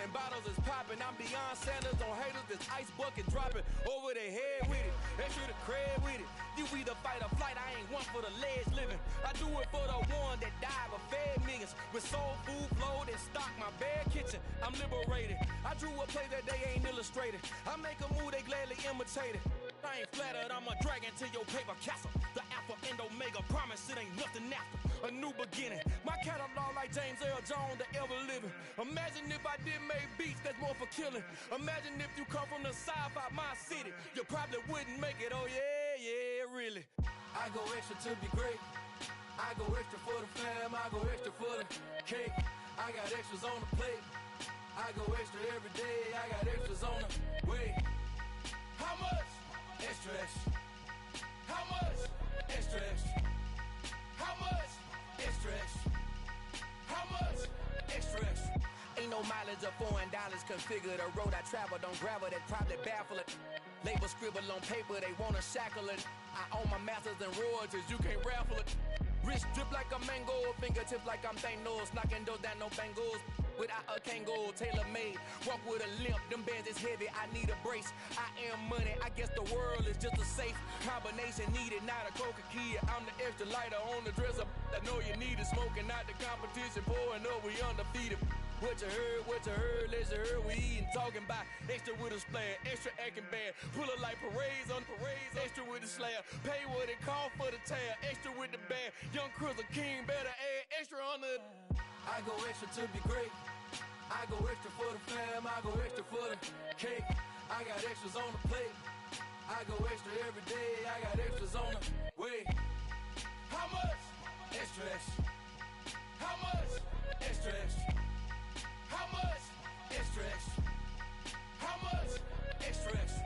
and bottles is popping. I'm Deion Sanders on haters, this ice bucket dropping over their head with it. Extra the cred with it. You either fight or flight, I ain't one for the ledge living. I do it for the one that died but fed millions. With soul food flowed and stock my bare kitchen. I'm liberated. I drew a play that they ain't illustrated. I make a move, they gladly imitate it. I ain't flattered, I'm a dragon to your paper castle. The Alpha and Omega, promise it ain't nothing after. A new beginning. My catalog like James Earl Jones, the ever living. Imagine if I did make beats, that's more for killing. Imagine if you come from the south out my city. You probably wouldn't make it, oh yeah, really. I go extra to be great. I go extra for the fam, I go extra for the cake. I got extras on the plate. I go extra every day, I got extras on the way. How much? Extra, extra. How much? Extra, extra. How much? Extra, extra. How much? Extra, extra. Ain't no mileage of $4 configure the road I travel. Don't gravel, that probably baffle it. Label scribble on paper, they wanna shackle it. I own my masters and royalties, you can't raffle it. Wrist drip like a mango, fingertips like I'm Thanos. Knocking those down, no bangles. Without a Kango, tailor-made. Walk with a limp, them bands is heavy, I need a brace. I am money, I guess the world is just a safe combination needed, not a Coca-Cola. I'm the extra lighter on the dresser. I know you need it, smoking out the competition, pouring up, we undefeated. What you heard, let's heard, we eating, talking about extra with a splash, extra acting bad, pull it like parades on parades, extra with the slab, pay what it cost for the tab, extra with the bag, young Crizzle King, better add extra on the. I go extra to be great, I go extra for the fam, I go extra for the cake, I got extras on the plate, I go extra every day, I got extras on the way. How much? Extra, extra. How much? Extra, extra. How much? Extra, extra. How much? Extra, extra.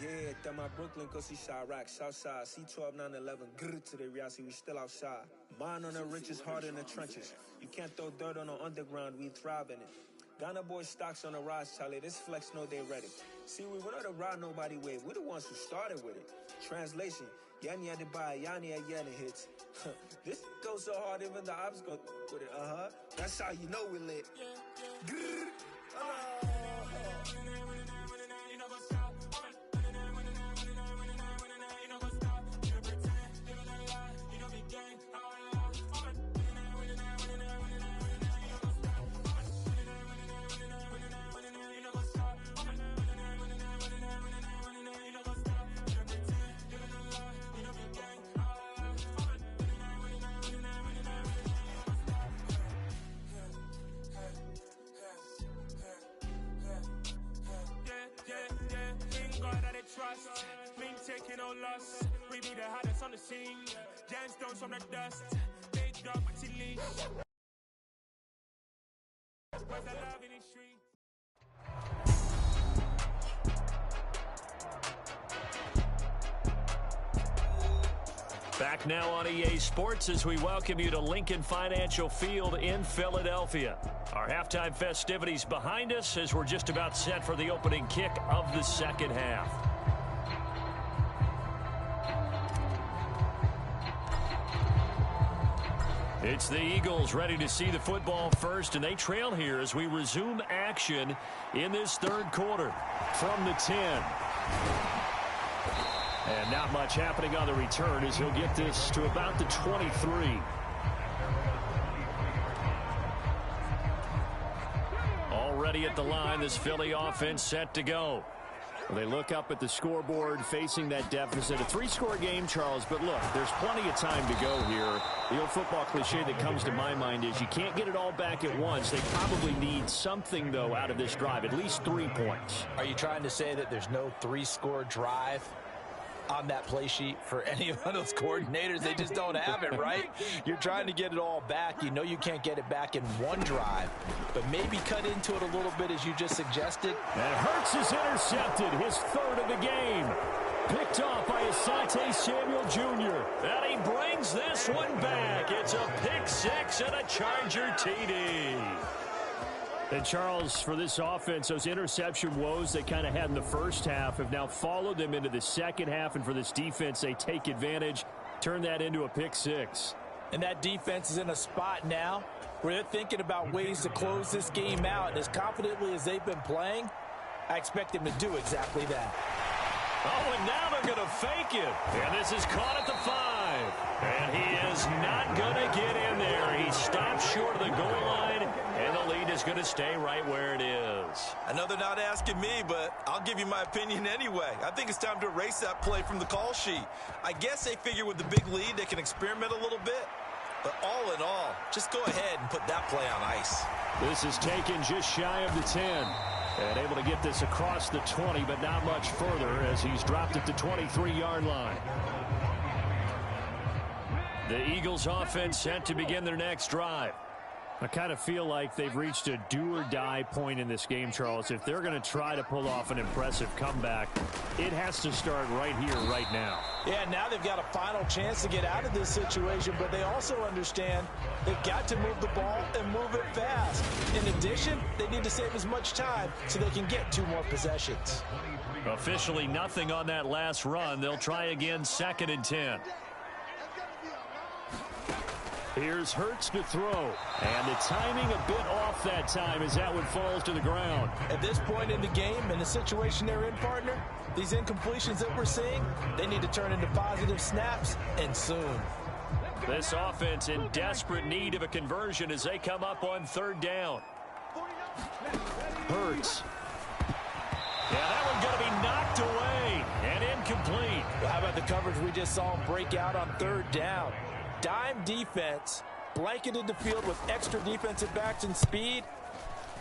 Yeah, that my Brooklyn, cause he Chirac, Southside, C12, 911, grrr to the Riasi, we still outside. Mine on the riches, heart in the trenches. You can't throw dirt on the underground, we thrive in it. Ghana boy stocks on the rise, Charlie, this flex know they ready. See, we not the ride nobody wave, we the ones who started with it. Translation, Yani had to buy, Yani had Yanni hits. This goes so hard, even the ops go with it, That's how you know we lit. Grrr. Trust, mean taking no loss. We be the hardest on the scene. Gemstones from the dust. They drop a chili. Where's the love in the street? Back now on EA Sports as we welcome you to Lincoln Financial Field in Philadelphia. Our halftime festivities behind us as we're just about set for the opening kick of the second half. It's the Eagles ready to see the football first, and they trail here as we resume action in this third quarter from the 10. And not much happening on the return as he'll get this to about the 23. Already at the line, this Philly offense set to go. Well, they look up at the scoreboard facing that deficit. A three-score game, Charles, but look, there's plenty of time to go here. The old football cliche that comes to my mind is you can't get it all back at once. They probably need something, though, out of this drive, at least 3 points. Are you trying to say that there's no three-score drive on that play sheet for any of those coordinators? They just don't have it, right? You're trying to get it all back. You know you can't get it back in one drive, but maybe cut into it a little bit as you just suggested. And Hurts is intercepted, his third of the game. Picked off by Asante Samuel Jr. And he brings this one back. It's a pick six and a Charger TD. And Charles, for this offense, those interception woes they kind of had in the first half have now followed them into the second half. And for this defense, they take advantage, turn that into a pick six. And that defense is in a spot now where they're thinking about ways to close this game out. And as confidently as they've been playing, I expect them to do exactly that. Oh, and now they're going to fake it. And this is caught at the 5. And he is not going to get in there. He stops short of the goal line, and the lead is going to stay right where it is. I know they're not asking me, but I'll give you my opinion anyway. I think it's time to erase that play from the call sheet. I guess they figure with the big lead they can experiment a little bit. But all in all, just go ahead and put that play on ice. This is taken just shy of the 10. And able to get this across the 20, but not much further as he's dropped it to 23-yard line. The Eagles offense set to begin their next drive. I kind of feel like they've reached a do-or-die point in this game, Charles. If they're going to try to pull off an impressive comeback, it has to start right here, right now. Yeah, now they've got a final chance to get out of this situation, but they also understand they've got to move the ball and move it fast. In addition, they need to save as much time so they can get 2 more possessions. Officially nothing on that last run. They'll try again, 2nd and 10. Here's Hurts to throw. And the timing a bit off that time as that one falls to the ground. At this point in the game, in the situation they're in, partner, these incompletions that we're seeing, they need to turn into positive snaps, and soon. This offense in desperate need of a conversion as they come up on 3rd down. Hurts. Yeah, that one's going to be knocked away and incomplete. How about the coverage we just saw him break out on 3rd down? Dime defense, blanketed the field with extra defensive backs and speed,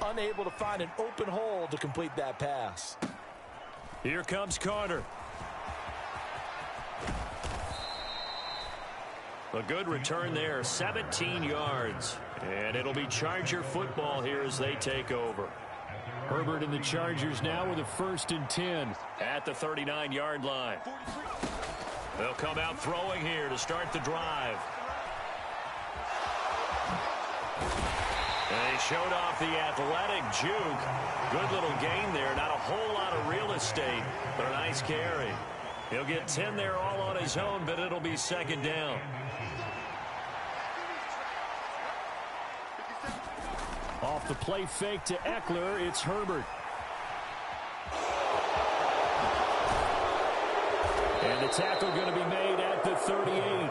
unable to find an open hole to complete that pass. Here comes Carter. A good return there, 17 yards. And it'll be Charger football here as they take over. Herbert and the Chargers now with a 1st and 10 at the 39-yard line. They'll come out throwing here to start the drive. They showed off the athletic juke. Good little gain there. Not a whole lot of real estate, but a nice carry. He'll get 10 there all on his own, but it'll be 2nd down. Off the play fake to Eckler, it's Herbert. And the tackle going to be made at the 38.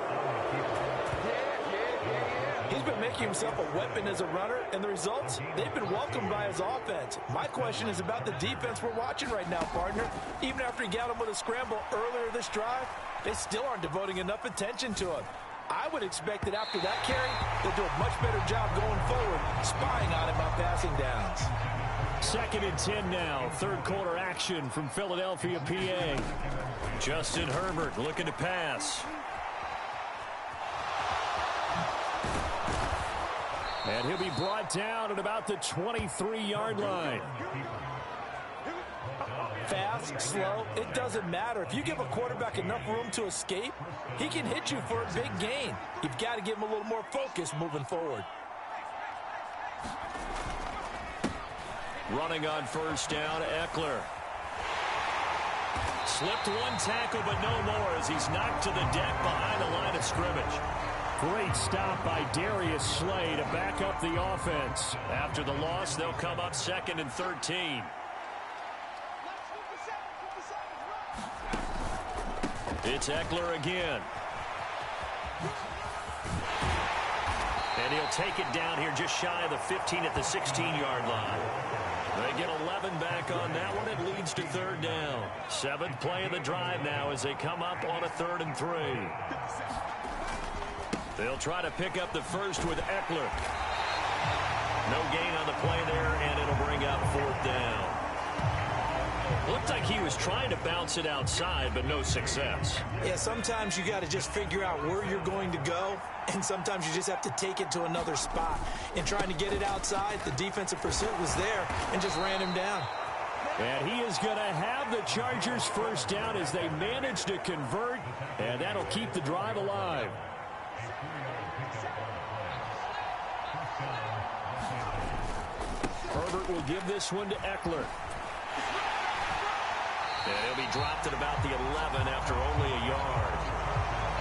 He's been making himself a weapon as a runner, and the results, they've been welcomed by his offense. My question is about the defense we're watching right now, partner. Even after he got him with a scramble earlier this drive, they still aren't devoting enough attention to him. I would expect that after that carry, they'll do a much better job going forward, spying on him on passing downs. 2nd and 10 now. 3rd quarter action from Philadelphia, PA. Justin Herbert looking to pass. And he'll be brought down at about the 23-yard line. Fast, slow, it doesn't matter. If you give a quarterback enough room to escape, he can hit you for a big gain. You've got to give him a little more focus moving forward. Running on 1st down, Eckler. Slipped one tackle, but no more as he's knocked to the deck behind the line of scrimmage. Great stop by Darius Slay to back up the offense. After the loss, they'll come up 2nd and 13. It's Eckler again. And he'll take it down here just shy of the 15 at the 16-yard line. They get 11 back on that one. It leads to 3rd down. 7th play of the drive now as they come up on a 3rd and 3. They'll try to pick up the first with Eckler. No gain on the play there, and it'll bring up 4th down. Looked like he was trying to bounce it outside, but no success. Yeah, sometimes you got to just figure out where you're going to go, and sometimes you just have to take it to another spot. In trying to get it outside, the defensive pursuit was there and just ran him down. And he is going to have the Chargers 1st down as they manage to convert, and that'll keep the drive alive. Herbert will give this one to Eckler. And he'll be dropped at about the 11 after only a yard.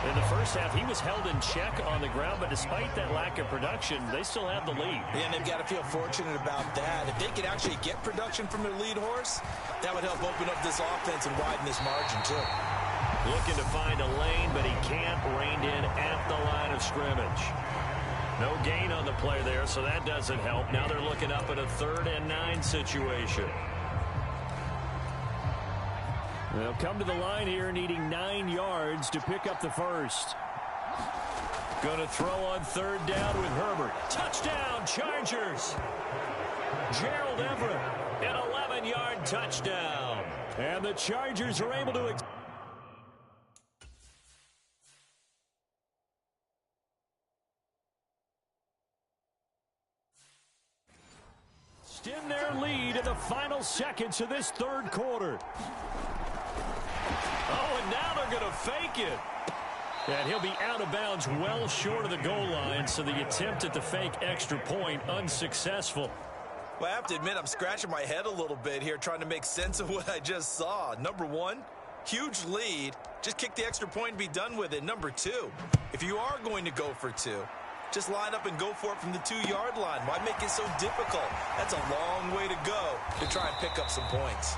In the first half, he was held in check on the ground, but despite that lack of production, they still have the lead. Yeah, and they've got to feel fortunate about that. If they could actually get production from their lead horse, that would help open up this offense and widen this margin, too. Looking to find a lane, but he can't, reined in at the line of scrimmage. No gain on the play there, so that doesn't help. Now they're looking up at a 3rd and 9 situation. They'll come to the line here needing 9 yards to pick up the first. Going to throw on 3rd down with Herbert. Touchdown, Chargers. Gerald Everett, an 11-yard touchdown. And the Chargers are able to... extend their lead in the final seconds of this 3rd quarter. Oh, and now they're going to fake it. And he'll be out of bounds well short of the goal line, so the attempt at the fake extra point unsuccessful. Well, I have to admit, I'm scratching my head a little bit here trying to make sense of what I just saw. Number one, huge lead. Just kick the extra point and be done with it. Number two, if you are going to go for 2, just line up and go for it from the 2-yard line. Why make it so difficult? That's a long way to go to try and pick up some points.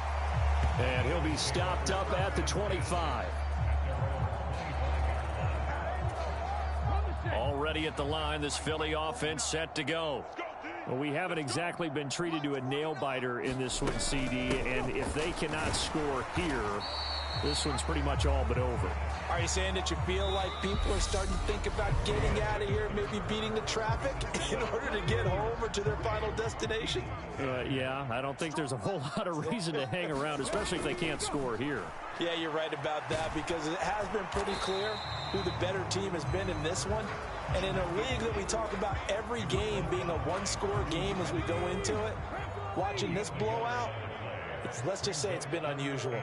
And he'll be stopped up at the 25. Already at the line, this Philly offense set to go. Well, we haven't exactly been treated to a nail-biter in this one, CD, and if they cannot score here, this one's pretty much all but over. Are you saying that you feel like people are starting to think about getting out of here, maybe beating the traffic in order to get home or to their final destination? Yeah, I don't think there's a whole lot of reason to hang around, especially if they can't score here. Yeah, you're right about that, because it has been pretty clear who the better team has been in this one. And in a league that we talk about every game being a 1-score game as we go into it, watching this blowout, let's just say it's been unusual.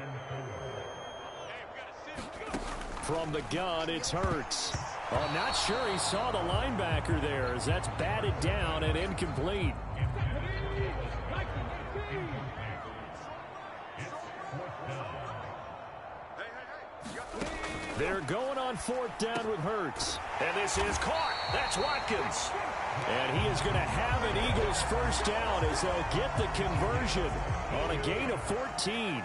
From the gun, it's Hurts. Oh, I'm not sure he saw the linebacker there, as that's batted down and incomplete. They're going on 4th down with Hurts. And this is caught. That's Watkins. And he is going to have an Eagles first down as they'll get the conversion on a gain of 14.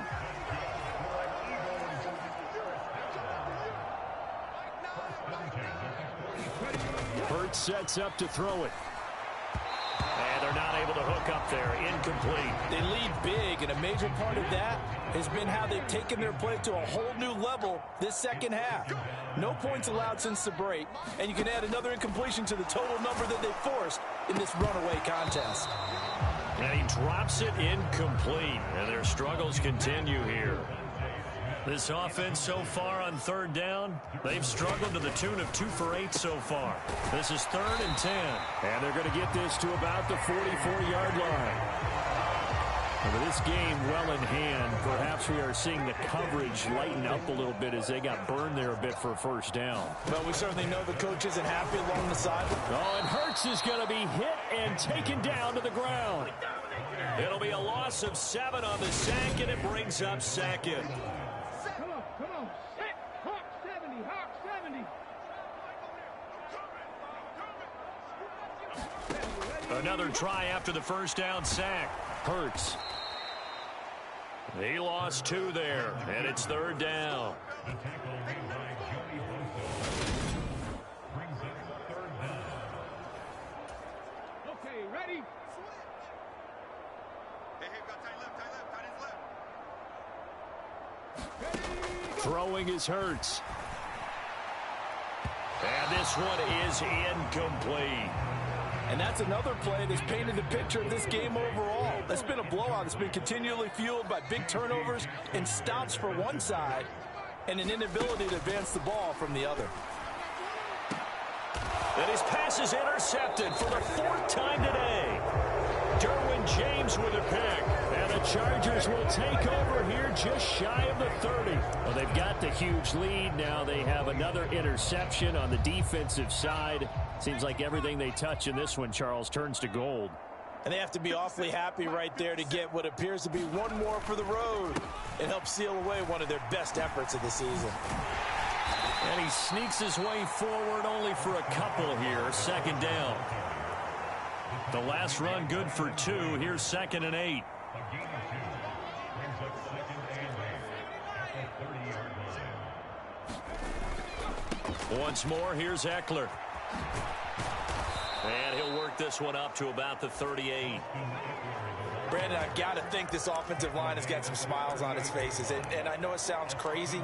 Hurts sets up to throw it. And they're not able to hook up there. Incomplete. They lead big, and a major part of that has been how they've taken their play to a whole new level this second half. No points allowed since the break, and you can add another incompletion to the total number that they forced in this runaway contest. And he drops it incomplete, and their struggles continue here. This offense so far on 3rd down, they've struggled to the tune of 2 for 8 so far. This is 3rd and 10, and they're going to get this to about the 44-yard line. And with this game well in hand, perhaps we are seeing the coverage lighten up a little bit as they got burned there a bit for a first down. Well, we certainly know the coach isn't happy along the sideline. Oh, and Hurts is going to be hit and taken down to the ground. It'll be a loss of 7 on the sack, and it brings up 2nd. Come on. Hey, Hawk 70, Hawk 70. Another try after the first down sack. Hurts. He lost 2 there, and it's 3rd down. Okay, ready? Throwing is Hurts. And this one is incomplete. And that's another play that's painted the picture of this game overall. It's been a blowout. It's been continually fueled by big turnovers and stops for one side and an inability to advance the ball from the other. And his pass is intercepted for the 4th time today. Derwin James with a pick. And the Chargers will take over here just shy of the 30. Well, they've got the huge lead. Now they have another interception on the defensive side. Seems like everything they touch in this one, Charles, turns to gold. And they have to be awfully happy right there to get what appears to be one more for the road and help seal away one of their best efforts of the season. And he sneaks his way forward only for a couple here. Second down. The last run good for 2. Here's 2nd and 8. Once more, here's Eckler. And he'll work this one up to about the 38. Brandon, I've got to think this offensive line has got some smiles on its faces. And I know it sounds crazy,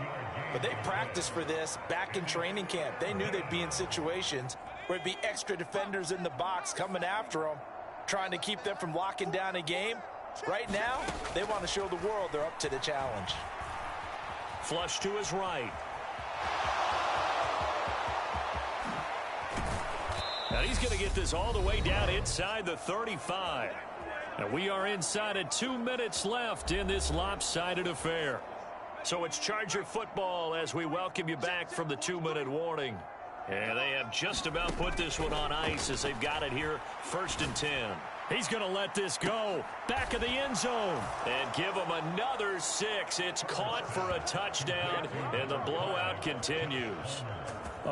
but they practiced for this back in training camp. They knew they'd be in situations where it'd be extra defenders in the box coming after them, trying to keep them from locking down a game. Right now, they want to show the world they're up to the challenge. Flush to his right. And he's going to get this all the way down inside the 35. And we are inside of 2 minutes left in this lopsided affair. So it's Charger football as we welcome you back from the 2-minute warning. And they have just about put this one on ice as they've got it here, 1st and 10. He's going to let this go. Back of the end zone. And give him another 6. It's caught for a touchdown, and the blowout continues.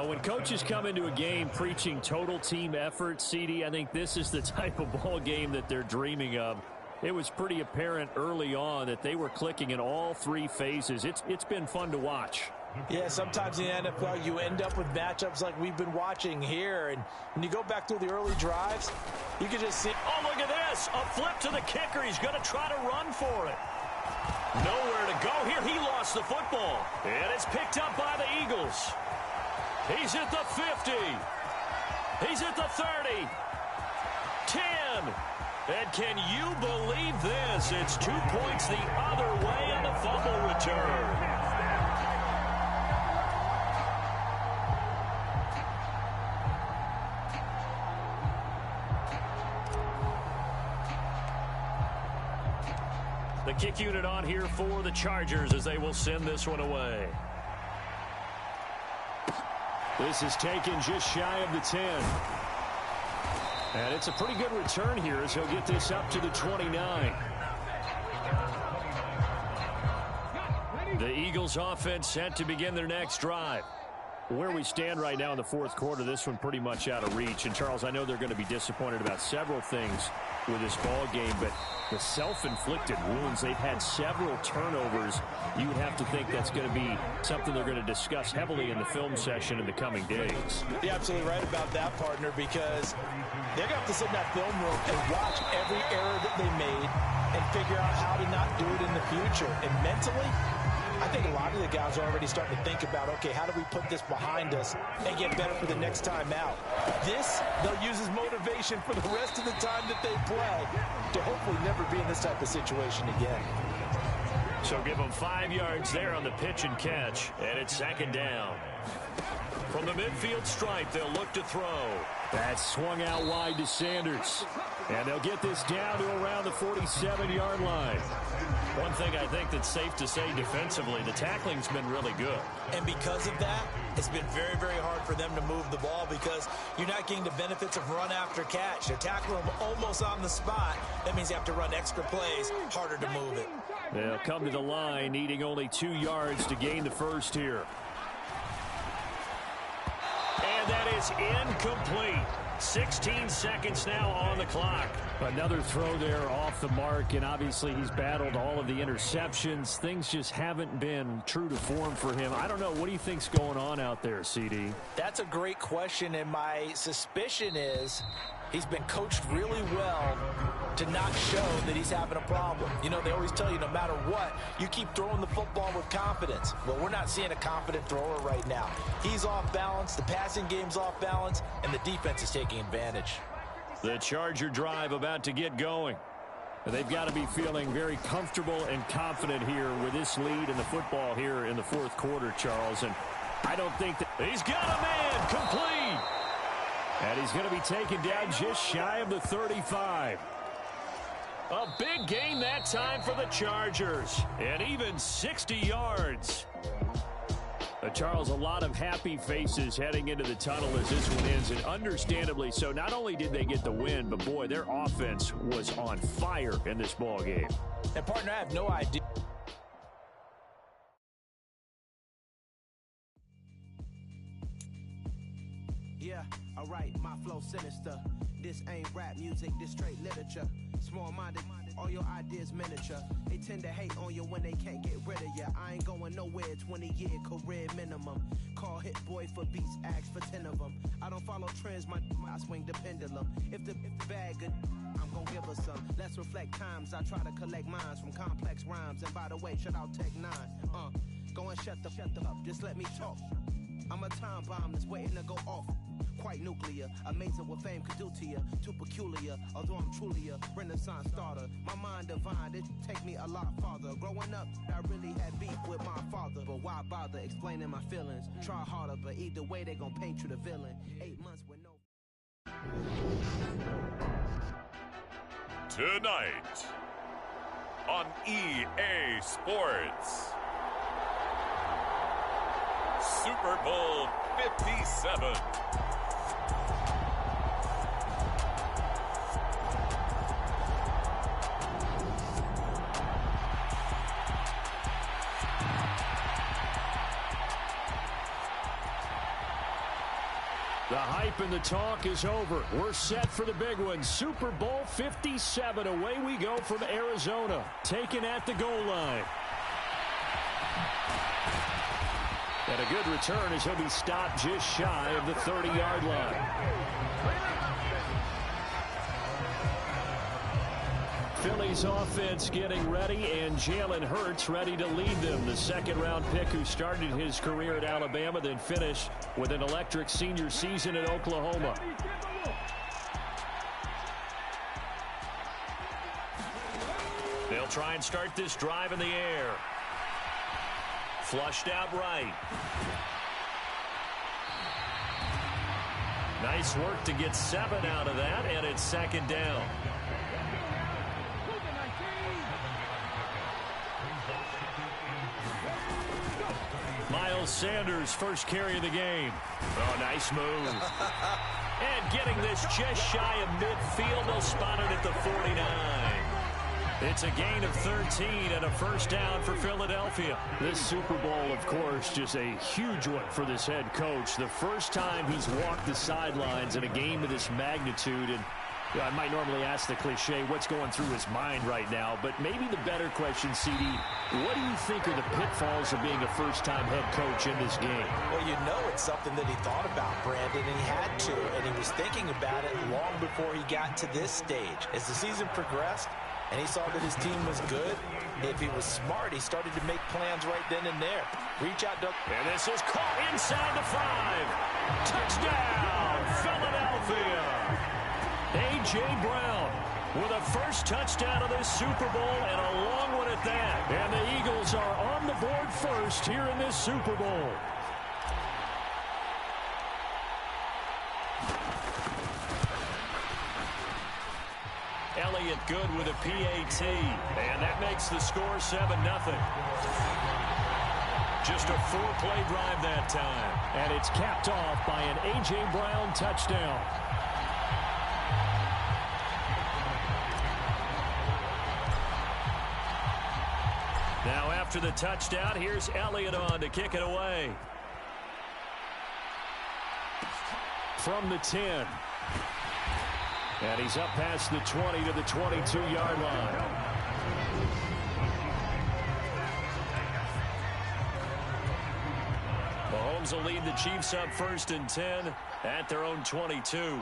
When coaches come into a game preaching total team effort, CD, I think this is the type of ball game that they're dreaming of. It was pretty apparent early on that they were clicking in all 3 phases. It's been fun to watch. Yeah, sometimes in the NFL you end up with matchups like we've been watching here. And when you go back through the early drives, you can just see. Oh, look at this. A flip to the kicker. He's going to try to run for it. Nowhere to go here. He lost the football. And it's picked up by the Eagles. He's at the 50. He's at the 30. 10. And can you believe this? It's 2 points the other way on the fumble return. The kick unit on here for the Chargers as they will send this one away. This is taken just shy of the 10. And it's a pretty good return here as he'll get this up to the 29. The Eagles offense set to begin their next drive. Where we stand right now in the 4th quarter, this one pretty much out of reach. And, Charles, I know they're going to be disappointed about several things with this ball game, but the self-inflicted wounds, they've had several turnovers. You would have to think that's going to be something they're going to discuss heavily in the film session in the coming days. You're absolutely right about that, partner, because they're going to have to sit in that film room and watch every error that they made and figure out how to not do it in the future. And mentally, I think a lot of the guys are already starting to think about, okay, how do we put this behind us and get better for the next time out? This, they'll use as motivation for the rest of the time that they play to hopefully never be in this type of situation again. So give them 5 yards there on the pitch and catch, and it's 2nd down. From the midfield stripe, they'll look to throw. That's swung out wide to Sanders. And they'll get this down to around the 47-yard line. One thing I think that's safe to say defensively, the tackling's been really good. And because of that, it's been very, very hard for them to move the ball because you're not getting the benefits of run after catch. They're tackling them almost on the spot. That means you have to run extra plays, harder to move it. They'll come to the line, needing only 2 yards to gain the first here. And that is incomplete. 16 seconds now on the clock. Another throw there off the mark, and obviously he's battled all of the interceptions. Things just haven't been true to form for him. I don't know. What do you think's going on out there, CD? That's a great question, and my suspicion is he's been coached really well to not show that he's having a problem. You know, they always tell you no matter what, you keep throwing the football with confidence. Well, we're not seeing a confident thrower right now. He's off balance, the passing game's off balance, and the defense is taking advantage. The Charger drive about to get going. They've got to be feeling very comfortable and confident here with this lead in the football here in the 4th quarter, Charles. And I don't think that he's got a man complete. And he's going to be taken down just shy of the 35. A big gain that time for the Chargers. And even 60 yards. Charles, a lot of happy faces heading into the tunnel as this one ends, and understandably so. Not only did they get the win, but boy, their offense was on fire in this ball game. And partner, I have no idea. Yeah, alright, my flow sinister. This ain't rap music, this straight literature. Small-minded, all your ideas miniature. They tend to hate on you when they can't get rid of you. I ain't going nowhere, 20-year career minimum. Call Hit Boy for beats, ask for 10 of them. I don't follow trends, I swing the pendulum. If the bag good, I'm gonna give her some. Let's reflect times, I try to collect minds from complex rhymes. And by the way, shout out Tech 9. Go and shut the up, just let me talk. I'm a time bomb that's waiting to go off. Quite nuclear, amazing what fame could do to you. Too peculiar, although I'm truly a Renaissance starter. My mind divine, it take me a lot farther. Growing up, I really had beef with my father. But why bother explaining my feelings? Try harder, but either way they gon' paint you the villain. 8 months with no... Tonight on EA Sports, Super Bowl 57. The hype and the talk is over. We're set for the big one. Super Bowl 57. Away we go from Arizona. Taken at the goal line. And a good return as he'll be stopped just shy of the 30-yard line. Philly's offense getting ready, and Jalen Hurts ready to lead them. The second-round pick who started his career at Alabama, then finished with an electric senior season at Oklahoma. They'll try and start this drive in the air. Flushed out right. Nice work to get 7 out of that, and it's second down. Miles Sanders, first carry of the game. Oh, nice move. And getting this just shy of midfield. They'll spot it at the 49. It's a gain of 13 and a first down for Philadelphia. This Super Bowl, of course, just a huge one for this head coach. The first time he's walked the sidelines in a game of this magnitude. And I might normally ask the cliche, what's going through his mind right now? But maybe the better question, CD, what do you think are the pitfalls of being a first-time head coach in this game? Well, you know it's something that he thought about, Brandon, and he had to. And he was thinking about it long before he got to this stage. As the season progressed, and he saw that his team was good, if he was smart, he started to make plans right then and there. Reach out, Doug. And this is caught inside the 5. Touchdown, Philadelphia. A.J. Brown with a first touchdown of this Super Bowl, and a long one at that. And the Eagles are on the board first here in this Super Bowl. Elliott good with a PAT, and that makes the score 7-0. Just a 4-play drive that time. And it's capped off by an A.J. Brown touchdown. Now after the touchdown, here's Elliott on to kick it away. From the 10. And he's up past the 20 to the 22-yard line. Mahomes will lead the Chiefs up 1st and 10 at their own 22.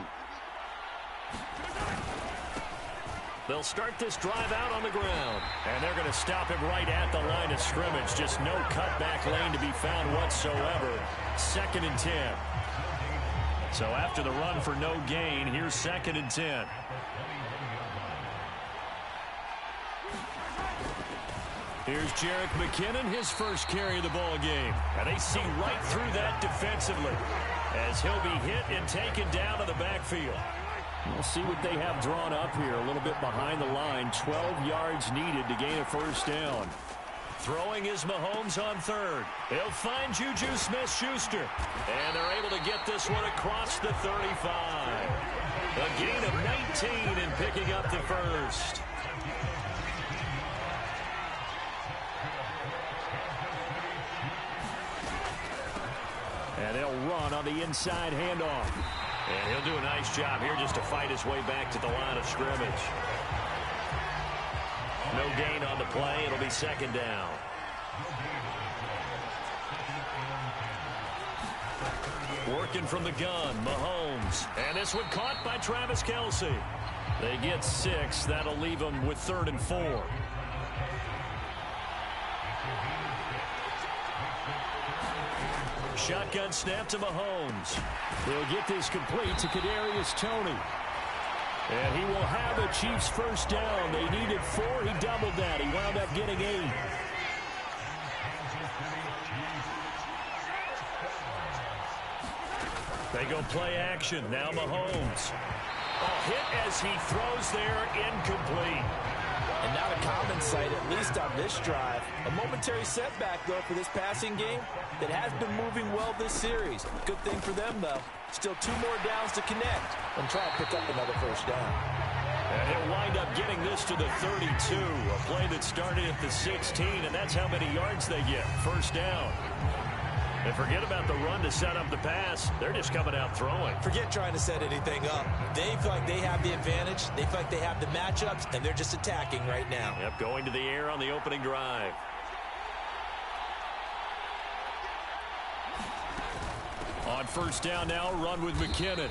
They'll start this drive out on the ground. And they're going to stop him right at the line of scrimmage. Just no cutback lane to be found whatsoever. 2nd and 10. So after the run for no gain, here's 2nd and 10. Here's Jerick McKinnon, his first carry of the ball game. And they see right through that defensively as he'll be hit and taken down to the backfield. We'll see what they have drawn up here. A little bit behind the line. 12 yards needed to gain a first down. Throwing is Mahomes on third. He'll find Juju Smith-Schuster. And they're able to get this one across the 35. A gain of 19 in picking up the first. And they'll run on the inside handoff. And he'll do a nice job here just to fight his way back to the line of scrimmage. No gain on the play. It'll be second down. Working from the gun, Mahomes. And this one caught by Travis Kelce. They get 6. That'll leave them with 3rd and 4. Shotgun snap to Mahomes. He'll get this complete to Kadarius Toney. And he will have a Chiefs first down. They needed 4. He doubled that. He wound up getting 8. They go play action. Now Mahomes. A hit as he throws there, incomplete. And not a common sight, at least on this drive. A momentary setback, though, for this passing game that has been moving well this series. Good thing for them, though. Still 2 more downs to connect and try to pick up another first down. And he'll wind up getting this to the 32. A play that started at the 16, and that's how many yards they get. First down. And forget about the run to set up the pass. They're just coming out throwing. Forget trying to set anything up. They feel like they have the advantage. They feel like they have the matchups, and they're just attacking right now. Yep, going to the air on the opening drive. On first down now, run with McKinnon.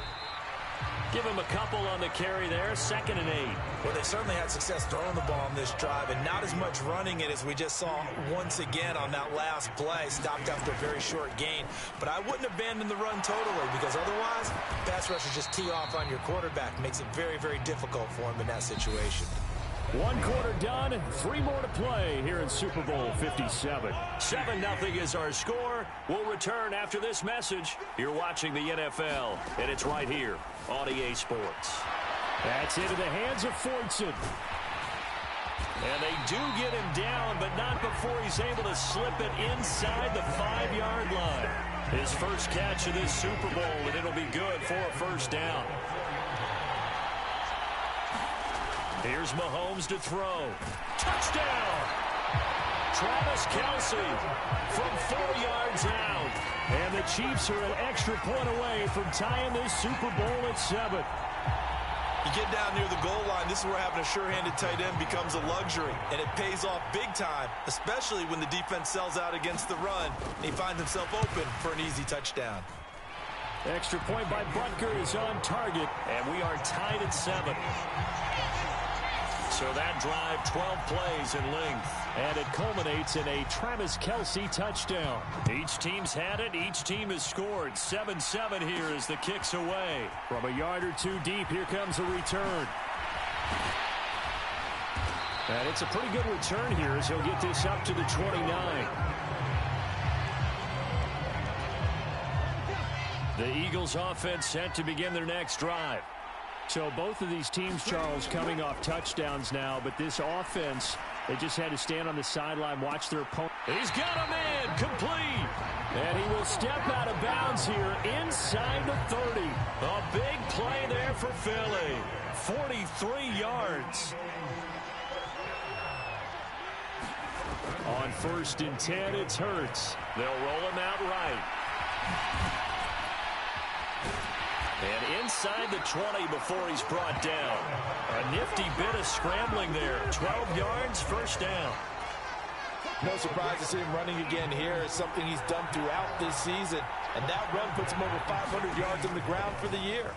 Give him a couple on the carry there, 2nd and 8. Well, they certainly had success throwing the ball on this drive, and not as much running it as we just saw once again on that last play, stopped after a very short gain. But I wouldn't abandon the run totally, because otherwise, pass rushers just tee off on your quarterback. Makes it very, very difficult for him in that situation. 1 quarter done, 3 more to play here in Super Bowl 57. 7-0 is our score. We'll return after this message. You're watching the NFL, and it's right here on EA Sports. That's into the hands of Fortson. And they do get him down, but not before he's able to slip it inside the 5-yard line. His first catch of this Super Bowl, and it'll be good for a first down. Here's Mahomes to throw. Touchdown! Travis Kelce from 4 yards out. And the Chiefs are an extra point away from tying this Super Bowl at 7. You get down near the goal line, this is where having a sure-handed tight end becomes a luxury, and it pays off big time, especially when the defense sells out against the run, and he finds himself open for an easy touchdown. Extra point by Butker is on target, and we are tied at 7. So that drive, 12 plays in length, and it culminates in a Travis Kelce touchdown. Each team's had it. Each team has scored. 7-7 here as the kick's away. From a yard or 2 deep, here comes a return. And it's a pretty good return here as he'll get this up to the 29. The Eagles offense set to begin their next drive. So both of these teams, Charles, coming off touchdowns now, but this offense, they just had to stand on the sideline, watch their opponent. He's got him in, complete. And he will step out of bounds here inside the 30. A big play there for Philly. 43 yards. On 1st and 10, it's Hurts. They'll roll him out right. And inside the 20 before he's brought down. A nifty bit of scrambling there. 12 yards, first down. No surprise to see him running again here. It's something he's done throughout this season. And that run puts him over 500 yards on the ground for the year.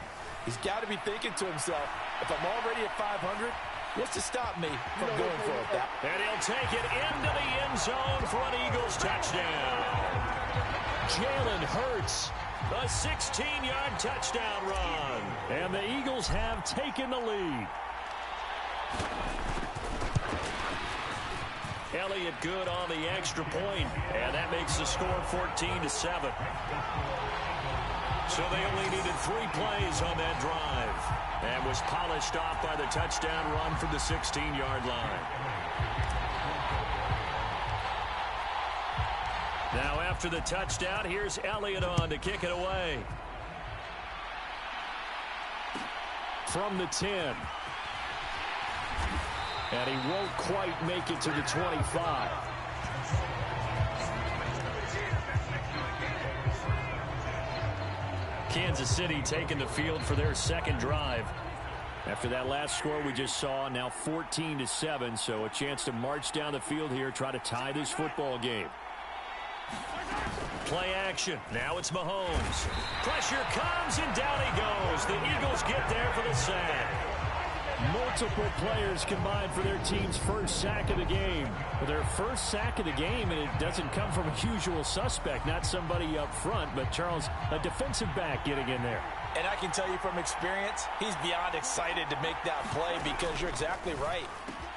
He's got to be thinking to himself, if I'm already at 500, what's to stop me from going for it? And he'll take it into the end zone for an Eagles touchdown. Jalen Hurts. A 16-yard touchdown run. And the Eagles have taken the lead. Elliott good on the extra point, and that makes the score 14-7. So they only needed 3 plays on that drive, and was polished off by the touchdown run from the 16-yard line. after the touchdown. Here's Elliott on to kick it away. From the 10. And he won't quite make it to the 25. Kansas City taking the field for their second drive. After that last score we just saw, now 14-7, so a chance to march down the field here, try to tie this football game. Play action. Now it's Mahomes. Pressure comes, and down he goes. The Eagles get there for the sack. Multiple players combined for their team's first sack of the game. Their first sack of the game, and it doesn't come from a usual suspect, not somebody up front, but Charles, a defensive back getting in there. And I can tell you from experience, he's beyond excited to make that play because you're exactly right.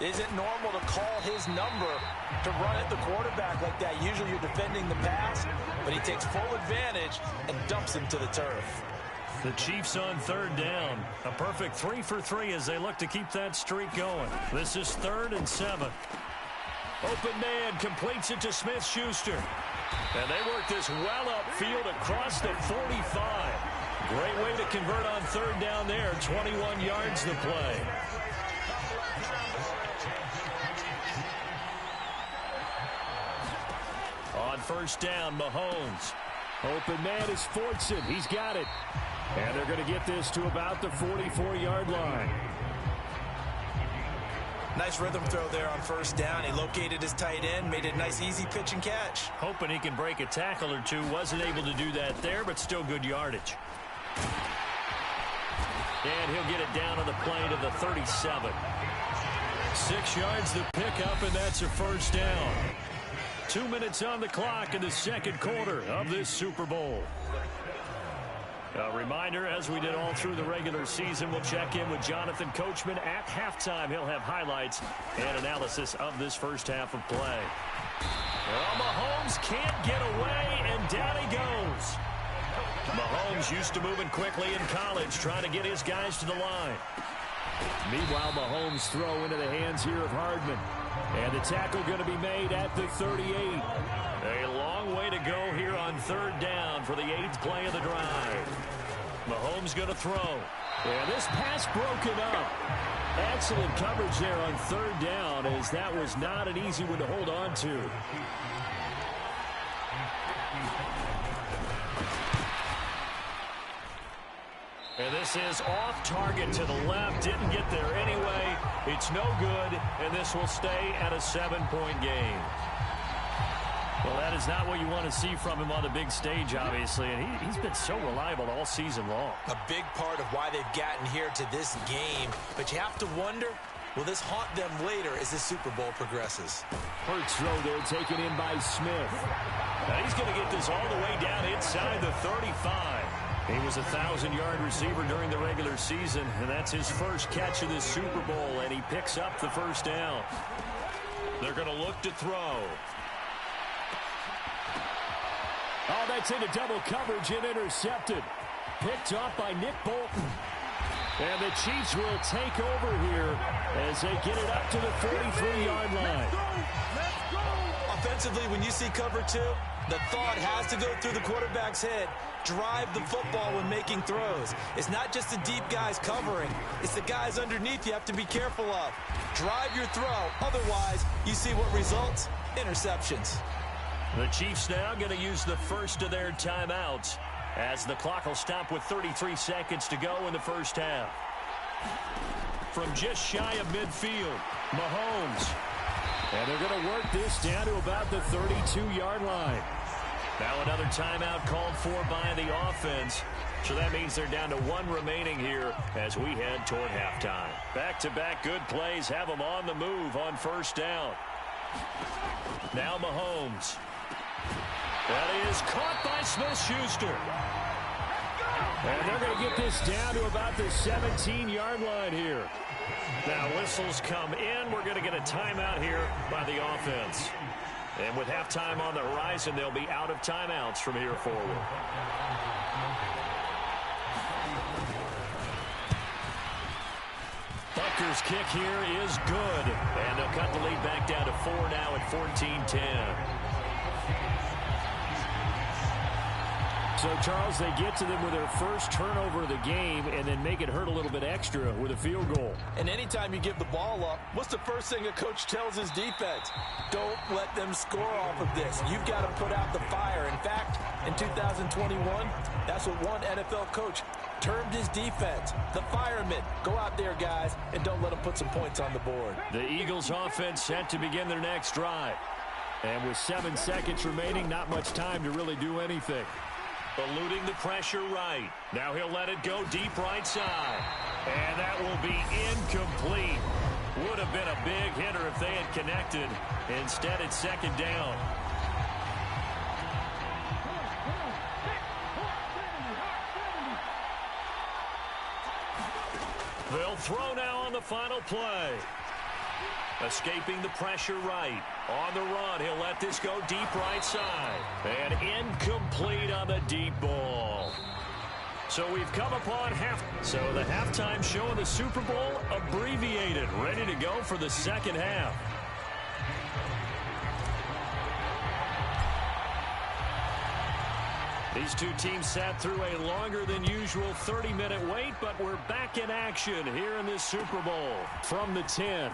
It isn't normal to call his number to run at the quarterback like that. Usually you're defending the pass, but he takes full advantage and dumps him to the turf. The Chiefs on third down. A perfect 3 for 3 as they look to keep that streak going. This is 3rd and 7. Open man completes it to Smith-Schuster. And they work this well upfield across the 45. Great way to convert on third down there. 21 yards to play. On first down, Mahomes. Open man is Fortson. He's got it. And they're going to get this to about the 44-yard line. Nice rhythm throw there on first down. He located his tight end, made it a nice, easy pitch and catch. Hoping he can break a tackle or two. Wasn't able to do that there, but still good yardage. And he'll get it down on the play to the 37. 6 yards to pick up, and that's a first down. 2 minutes on the clock in the second quarter of this Super Bowl. A reminder, as we did all through the regular season, we'll check in with Jonathan Coachman at halftime. He'll have highlights and analysis of this first half of play. Well, Mahomes can't get away, and down he goes. Mahomes used to moving quickly in college, trying to get his guys to the line. Meanwhile, Mahomes' throw into the hands here of Hardman. And the tackle going to be made at the 38. A long way to go here on third down for the 8th play of the drive. Mahomes going to throw. And this pass broken up. Excellent coverage there on third down, as that was not an easy one to hold on to. And this is off target to the left. Didn't get there anyway. It's no good, and this will stay at a 7-point game. Well, that is not what you want to see from him on the big stage, obviously, and he's been so reliable all season long. A big part of why they've gotten here to this game, but you have to wonder, will this haunt them later as the Super Bowl progresses? Hurts throw there taken in by Smith. Now he's going to get this all the way down inside the 35. He was a 1,000-yard receiver during the regular season, and that's his first catch of this Super Bowl, and he picks up the first down. They're going to look to throw. Oh, that's into double coverage and intercepted. Picked off by Nick Bolton. And the Chiefs will take over here as they get it up to the 43-yard line. Offensively, when you see cover two, the thought has to go through the quarterback's head. Drive the football when making throws. It's not just the deep guys covering. It's the guys underneath you have to be careful of. Drive your throw. Otherwise, you see what results? Interceptions. The Chiefs now going to use the first of their timeouts as the clock will stop with 33 seconds to go in the first half. From just shy of midfield, Mahomes. And they're going to work this down to about the 32-yard line. Now another timeout called for by the offense. So that means they're down to one remaining here as we head toward halftime. Back-to-back good plays have them on the move on first down. Now Mahomes. That is caught by Smith-Schuster. And they're going to get this down to about the 17-yard line here. Now whistles come in. We're going to get a timeout here by the offense. And with halftime on the horizon, they'll be out of timeouts from here forward. Butker's kick here is good. And they'll cut the lead back down to 4 now at 14-10. So, Charles, they get to them with their first turnover of the game and then make it hurt a little bit extra with a field goal. And anytime you give the ball up, what's the first thing a coach tells his defense? Don't let them score off of this. You've got to put out the fire. In fact, in 2021, that's what one NFL coach termed his defense, the firemen. Go out there, guys, and don't let them put some points on the board. The Eagles offense set to begin their next drive. And with 7 seconds remaining, not much time to really do anything. Eluding the pressure right. Now he'll let it go deep right side. And that will be incomplete. Would have been a big hitter if they had connected. Instead, it's second down. They'll throw now on the final play. Escaping the pressure right. On the run, he'll let this go deep right side. And incomplete on the deep ball. So we've come upon So the halftime show of the Super Bowl abbreviated. Ready to go for the second half. These two teams sat through a longer than usual 30-minute wait, but we're back in action here in this Super Bowl from the 10.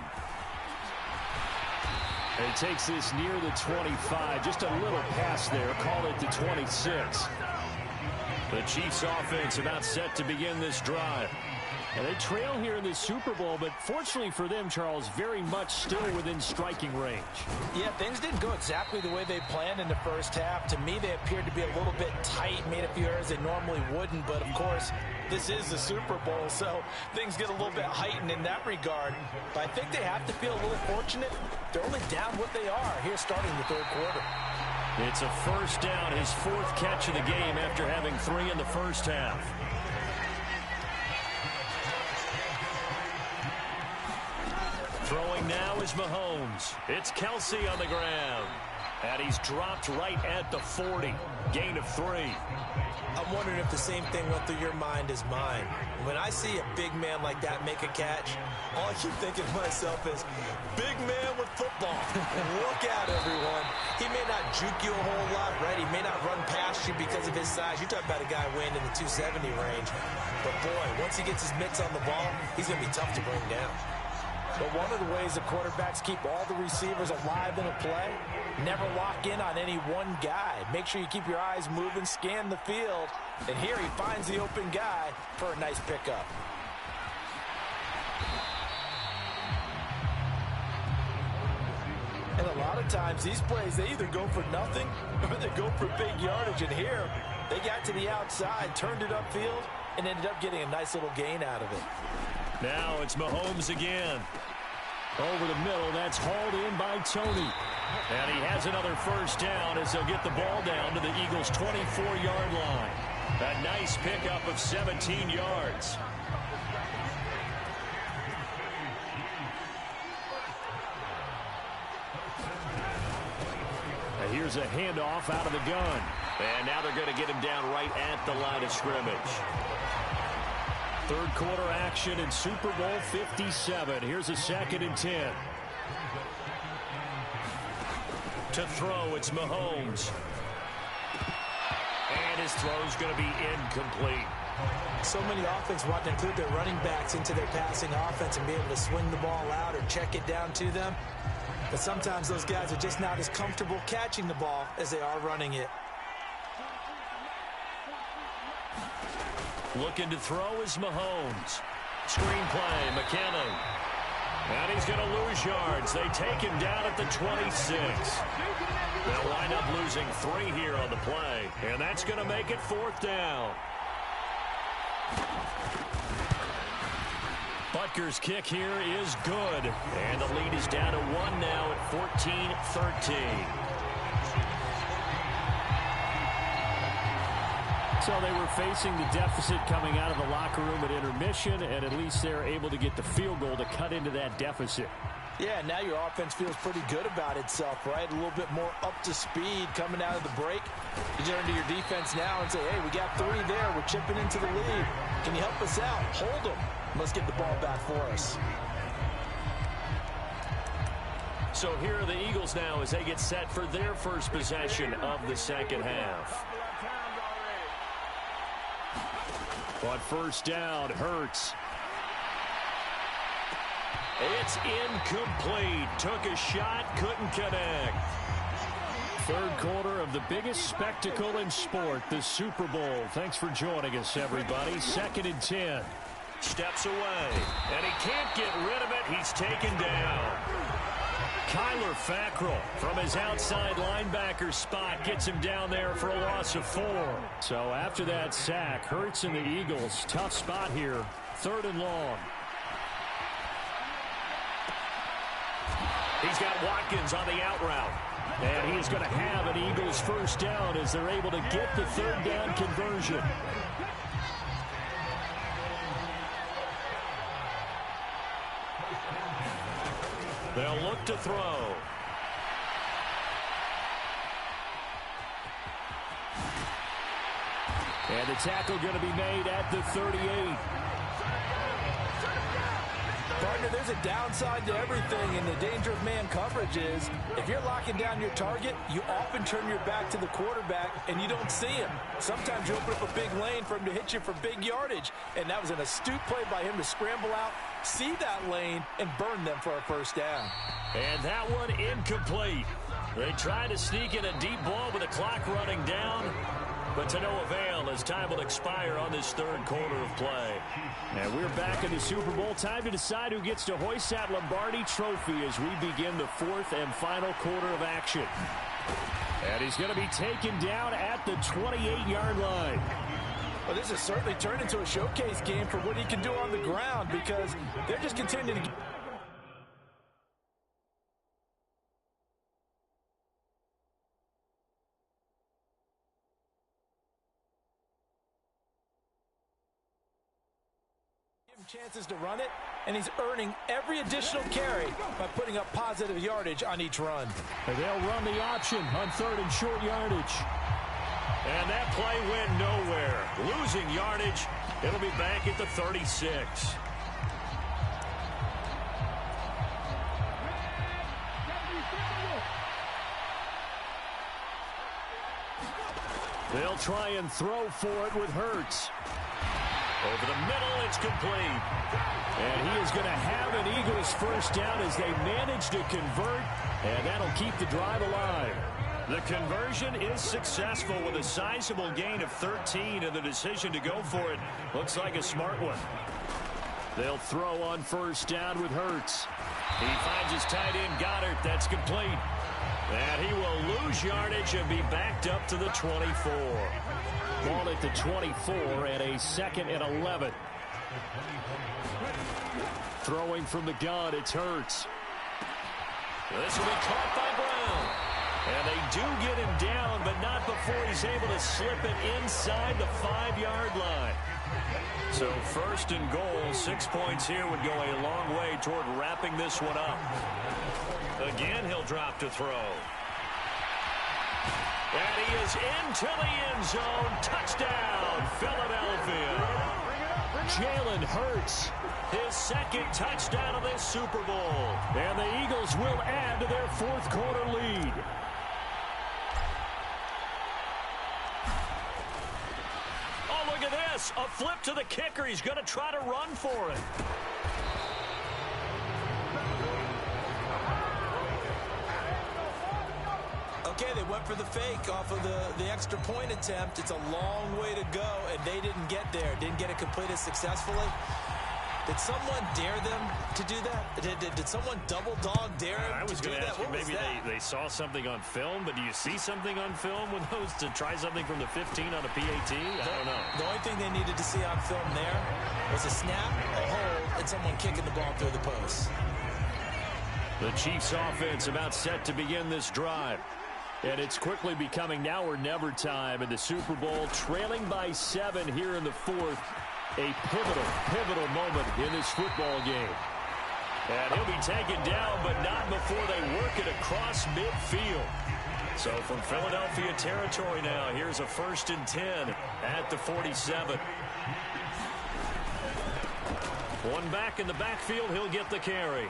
And it takes this near the 25. Just a little pass there. Call it the 26. The Chiefs offense about set to begin this drive. And they trail here in this Super Bowl, but fortunately for them, Charles, very much still within striking range. Yeah, things didn't go exactly the way they planned in the first half. To me, they appeared to be a little bit tight, made a few errors they normally wouldn't. But, of course, this is the Super Bowl, so things get a little bit heightened in that regard. But I think they have to feel a little fortunate. They're only down what they are here starting the third quarter. It's a first down, his fourth catch of the game after having 3 in the first half. Throwing now is Mahomes. It's Kelsey on the ground. And he's dropped right at the 40. Gain of 3. I'm wondering if the same thing went through your mind as mine. When I see a big man like that make a catch, all I keep thinking to myself is, big man with football. Look out, everyone. He may not juke you a whole lot, right? He may not run past you because of his size. You're talking about a guy weighing in the 270 range. But, boy, once he gets his mitts on the ball, he's going to be tough to bring down. But one of the ways the quarterbacks keep all the receivers alive in a play, never lock in on any one guy. Make sure you keep your eyes moving, scan the field. And here he finds the open guy for a nice pickup. And a lot of times these plays, they either go for nothing or they go for big yardage. And here, they got to the outside, turned it upfield, and ended up getting a nice little gain out of it. Now it's Mahomes again. Over the middle, that's hauled in by Tony. And he has another first down as they'll get the ball down to the Eagles' 24-yard line. A nice pickup of 17 yards. And here's a handoff out of the gun. And now they're going to get him down right at the line of scrimmage. Third quarter action in Super Bowl 57. Here's a 2nd and 10. To throw, it's Mahomes. And his throw's going to be incomplete. So many offenses want to include their running backs into their passing offense and be able to swing the ball out or check it down to them. But sometimes those guys are just not as comfortable catching the ball as they are running it. Looking to throw is Mahomes. Screen play, McKinnon. And he's going to lose yards. They take him down at the 26. They'll wind up losing 3 here on the play. And that's going to make it 4th down. Butker's kick here is good. And the lead is down to 1 now at 14-13. So they were facing the deficit coming out of the locker room at intermission, and at least they're able to get the field goal to cut into that deficit. Yeah, now your offense feels pretty good about itself, right? A little bit more up to speed coming out of the break. You turn to your defense now and say, hey, we got 3 there. We're chipping into the lead. Can you help us out? Hold them. Let's get the ball back for us. So here are the Eagles now as they get set for their first possession of the second half. On first down, Hurts. It's incomplete. Took a shot, couldn't connect. Third quarter of the biggest spectacle in sport, the Super Bowl. Thanks for joining us, everybody. 2nd and 10. Steps away, and he can't get rid of it. He's taken down. Kyler Fackrell from his outside linebacker spot gets him down there for a loss of 4. So after that sack, Hurts and the Eagles, tough spot here. 3rd and long. He's got Watkins on the out route. And he's going to have an Eagles first down as they're able to get the 3rd down conversion. They'll look to throw. And the tackle going to be made at the 38. Partner, there's a downside to everything, and the danger of man coverage is if you're locking down your target, you often turn your back to the quarterback and you don't see him. Sometimes you open up a big lane for him to hit you for big yardage, and that was an astute play by him to scramble out, see that lane, and burn them for a first down. And that one incomplete. They tried to sneak in a deep ball with the clock running down, but to no avail as time will expire on this 3rd quarter of play. And we're back in the Super Bowl. Time to decide who gets to hoist that Lombardi trophy as we begin the 4th and final quarter of action. And he's going to be taken down at the 28-yard line. Well, this has certainly turned into a showcase game for what he can do on the ground because they're just continuing to chances to run it, and he's earning every additional carry by putting up positive yardage on each run. And they'll run the option on 3rd and short yardage. And that play went nowhere. Losing yardage. It'll be back at the 36. They'll try and throw for it with Hurts. Over the middle, it's complete. And he is going to have an Eagles first down as they manage to convert, and that'll keep the drive alive. The conversion is successful with a sizable gain of 13, and the decision to go for it looks like a smart one. They'll throw on first down with Hurts. He finds his tight end, Goddard. That's complete. And he will lose yardage and be backed up to the 24. Ball at the 24 and a 2nd and 11. Throwing from the gun, it's Hurts. This will be caught by Brown. And they do get him down, but not before he's able to slip it inside the 5-yard line. So 1st and goal, 6 points here would go a long way toward wrapping this one up. Again, he'll drop to throw. And he is into the end zone. Touchdown, Philadelphia. Jalen Hurts, his 2nd touchdown of this Super Bowl. And the Eagles will add to their 4th quarter lead. Oh, look at this. A flip to the kicker. He's going to try to run for it. Okay, they went for the fake off of the extra point attempt. It's a long way to go, and they didn't get there. Didn't get it completed successfully. Did someone dare them to do that? Did someone double dog dare him I was to do going to that? ask you, What was maybe that? they saw something on film, but do you see something on film with those to try something from the 15 on a PAT? I don't know. The only thing they needed to see on film there was a snap, a hold, and someone kicking the ball through the post. The Chiefs offense about set to begin this drive. And it's quickly becoming now or never time in the Super Bowl, trailing by 7 here in the 4th. A pivotal moment in this football game. And he'll be taken down, but not before they work it across midfield. So from Philadelphia territory now, here's a 1st and 10 at the 47. One back in the backfield, he'll get the carry.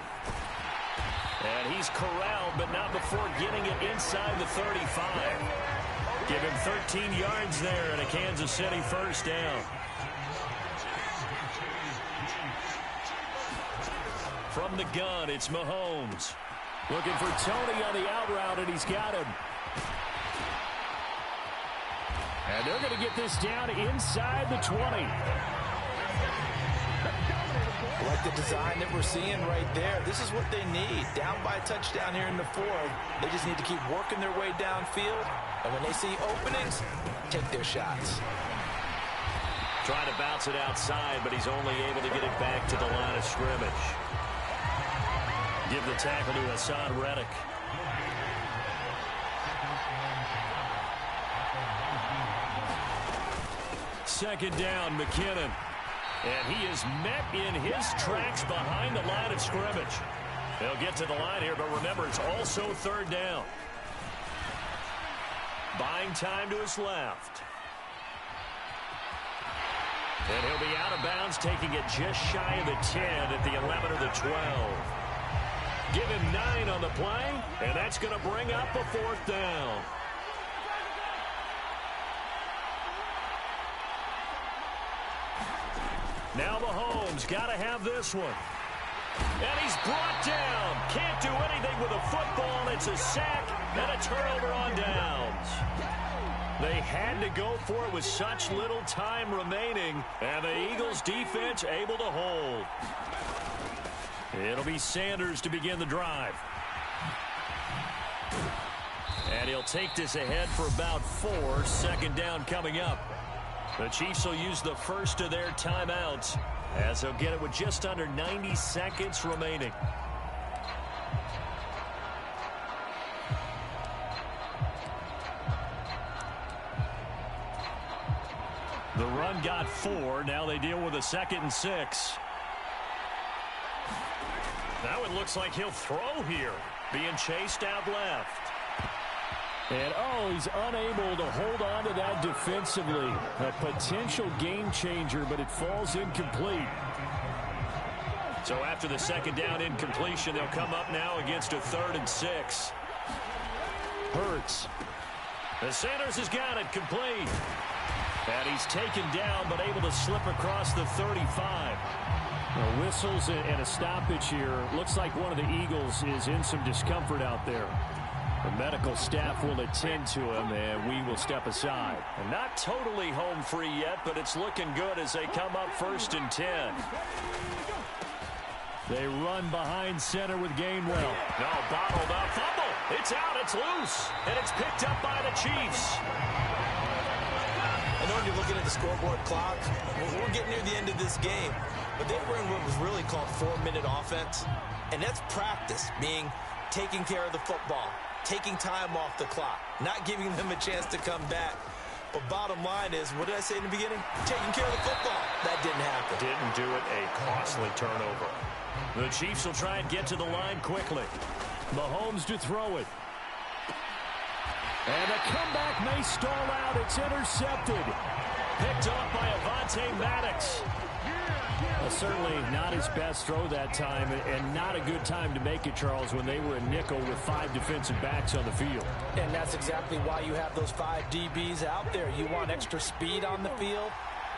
And he's corralled, but not before getting it inside the 35. Give him 13 yards there and a Kansas City first down. From the gun, it's Mahomes. Looking for Tony on the out route, and he's got him. And they're going to get this down inside the 20. I like the design that we're seeing right there. This is what they need. Down by a touchdown here in the fourth. They just need to keep working their way downfield. And when they see openings, take their shots. Trying to bounce it outside, but he's only able to get it back to the line of scrimmage. Give the tackle to Hassan Reddick. Second down, McKinnon. And he is met in his tracks behind the line of scrimmage. They'll get to the line here, but remember, it's also third down. Buying time to his left. And he'll be out of bounds, taking it just shy of the 10 at the 11 or the 12. Give him 9 on the play, and that's going to bring up a fourth down. Now Mahomes got to have this one. And he's brought down. Can't do anything with a football. It's a sack and a turnover on downs. They had to go for it with such little time remaining, and the Eagles defense able to hold. It'll be Sanders to begin the drive. And he'll take this ahead for about 4. Second down coming up. The Chiefs will use the first of their timeouts as they'll get it with just under 90 seconds remaining. The run got 4. Now they deal with a 2nd and 6. Now it looks like he'll throw here. Being chased out left. And, he's unable to hold on to that defensively. A potential game changer, but it falls incomplete. So after the second down incompletion, they'll come up now against a 3rd and 6. Hurts. The Sanders has got it complete. And he's taken down, but able to slip across the 35. Whistles and a stoppage here. Looks like one of the Eagles is in some discomfort out there. The medical staff will attend to him, and we will step aside. And not totally home free yet, but it's looking good as they come up 1st and 10. They run behind center with Gainwell. No, bottled up. Fumble. It's out. It's loose. And it's picked up by the Chiefs. I know when you're looking at the scoreboard clock, we're getting near the end of this game. But they were in what was really called 4-minute offense. And that's practice, meaning taking care of the football. Taking time off the clock, not giving them a chance to come back. But bottom line is, what did I say in the beginning? Taking care of the football. That didn't happen. Didn't do it. A costly turnover. The Chiefs will try and get to the line quickly. Mahomes to throw it. And the comeback may stall out. It's intercepted. Picked off by Avonte Maddox. Certainly not his best throw that time, and not a good time to make it, Charles, when they were a nickel with 5 defensive backs on the field. And that's exactly why you have those 5 DBs out there. You want extra speed on the field,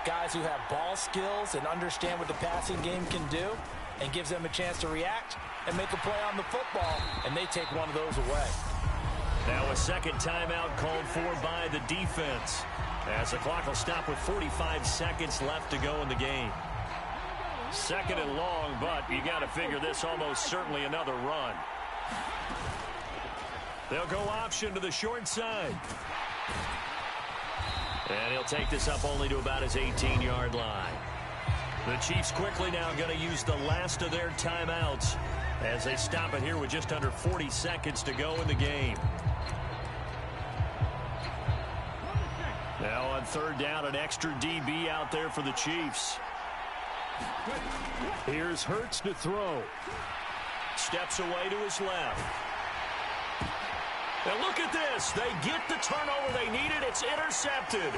guys who have ball skills and understand what the passing game can do, and gives them a chance to react and make a play on the football, and they take one of those away. Now a second timeout called for by the defense, as the clock will stop with 45 seconds left to go in the game. 2nd and long, but you got to figure this almost certainly another run. They'll go option to the short side. And he'll take this up only to about his 18-yard line. The Chiefs quickly now going to use the last of their timeouts as they stop it here with just under 40 seconds to go in the game. Now on 3rd down, an extra DB out there for the Chiefs. Here's Hurts to throw. Steps away to his left. And look at this. They get the turnover they needed. It's intercepted.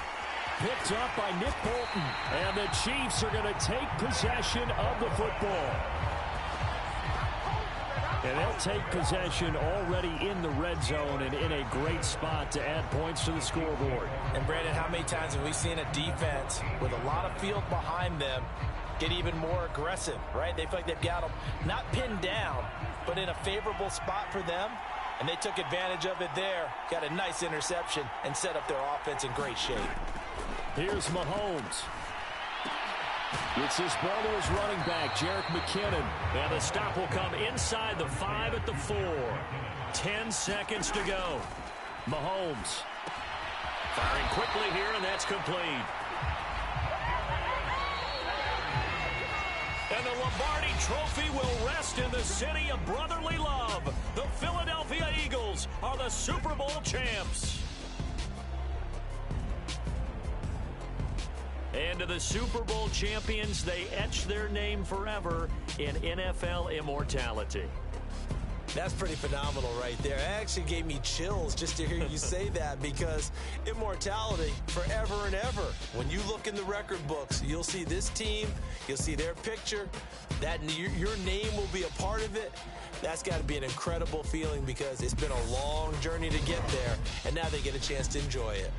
Picked up by Nick Bolton. And the Chiefs are going to take possession of the football. And they'll take possession already in the red zone and in a great spot to add points to the scoreboard. And, Brandon, how many times have we seen a defense with a lot of field behind them get even more aggressive, right? They feel like they've got them not pinned down, but in a favorable spot for them, and they took advantage of it there. Got a nice interception and set up their offense in great shape. Here's Mahomes. It's his ball to his running back, Jerick McKinnon. And the stop will come inside the 5 at the 4. 10 seconds to go. Mahomes firing quickly here, and that's complete. And the Lombardi Trophy will rest in the city of brotherly love. The Philadelphia Eagles are the Super Bowl champs. And to the Super Bowl champions, they etch their name forever in NFL immortality. That's pretty phenomenal right there. It actually gave me chills just to hear you say that, because immortality forever and ever. When you look in the record books, you'll see this team, you'll see their picture, that your name will be a part of it. That's got to be an incredible feeling, because it's been a long journey to get there, and now they get a chance to enjoy it.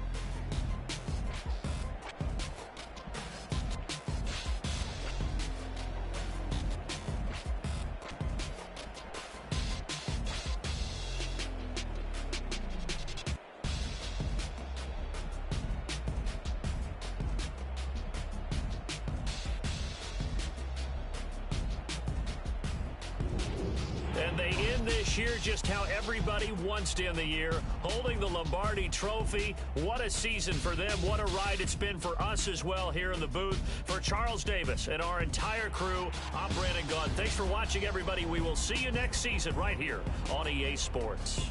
Just how everybody wants to end the year, holding the Lombardi Trophy. What a season for them. What a ride it's been for us as well here in the booth. For Charles Davis and our entire crew, I'm Brandon Gaudin. Thanks for watching, everybody. We will see you next season right here on EA Sports.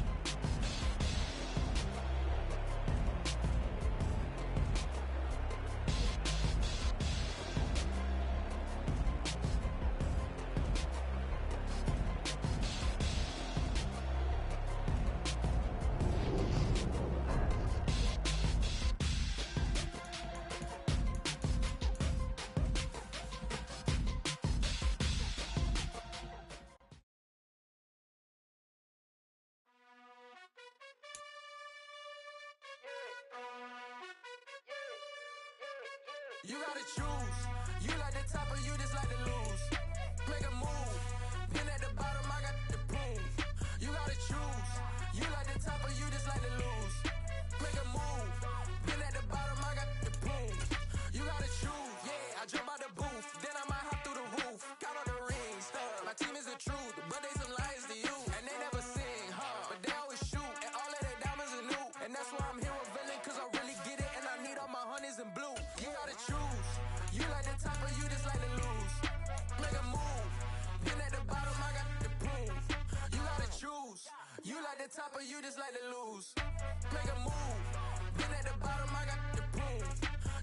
You gotta choose. You like the top or you just like to lose. Make a move. Been at the bottom, I got the prove. You gotta choose. You like the top or you just like to lose. Make a move. Been at the bottom, I got the prove. You gotta choose. Yeah, I jump out the booth, then I might hop through the roof. Got all the rings, my team is the truth, but they some liars to you. And they never sing, but they always shoot. And all of their diamonds are new. And that's why I'm here with Villain, cause I really get it. And I need all my honeys in blue. You gotta choose. You like the top or you just like to lose. Make a move. Been at the bottom, I got the proof. You gotta choose. You like the top or you just like to lose. Make a move. Been at the bottom, I got the proof.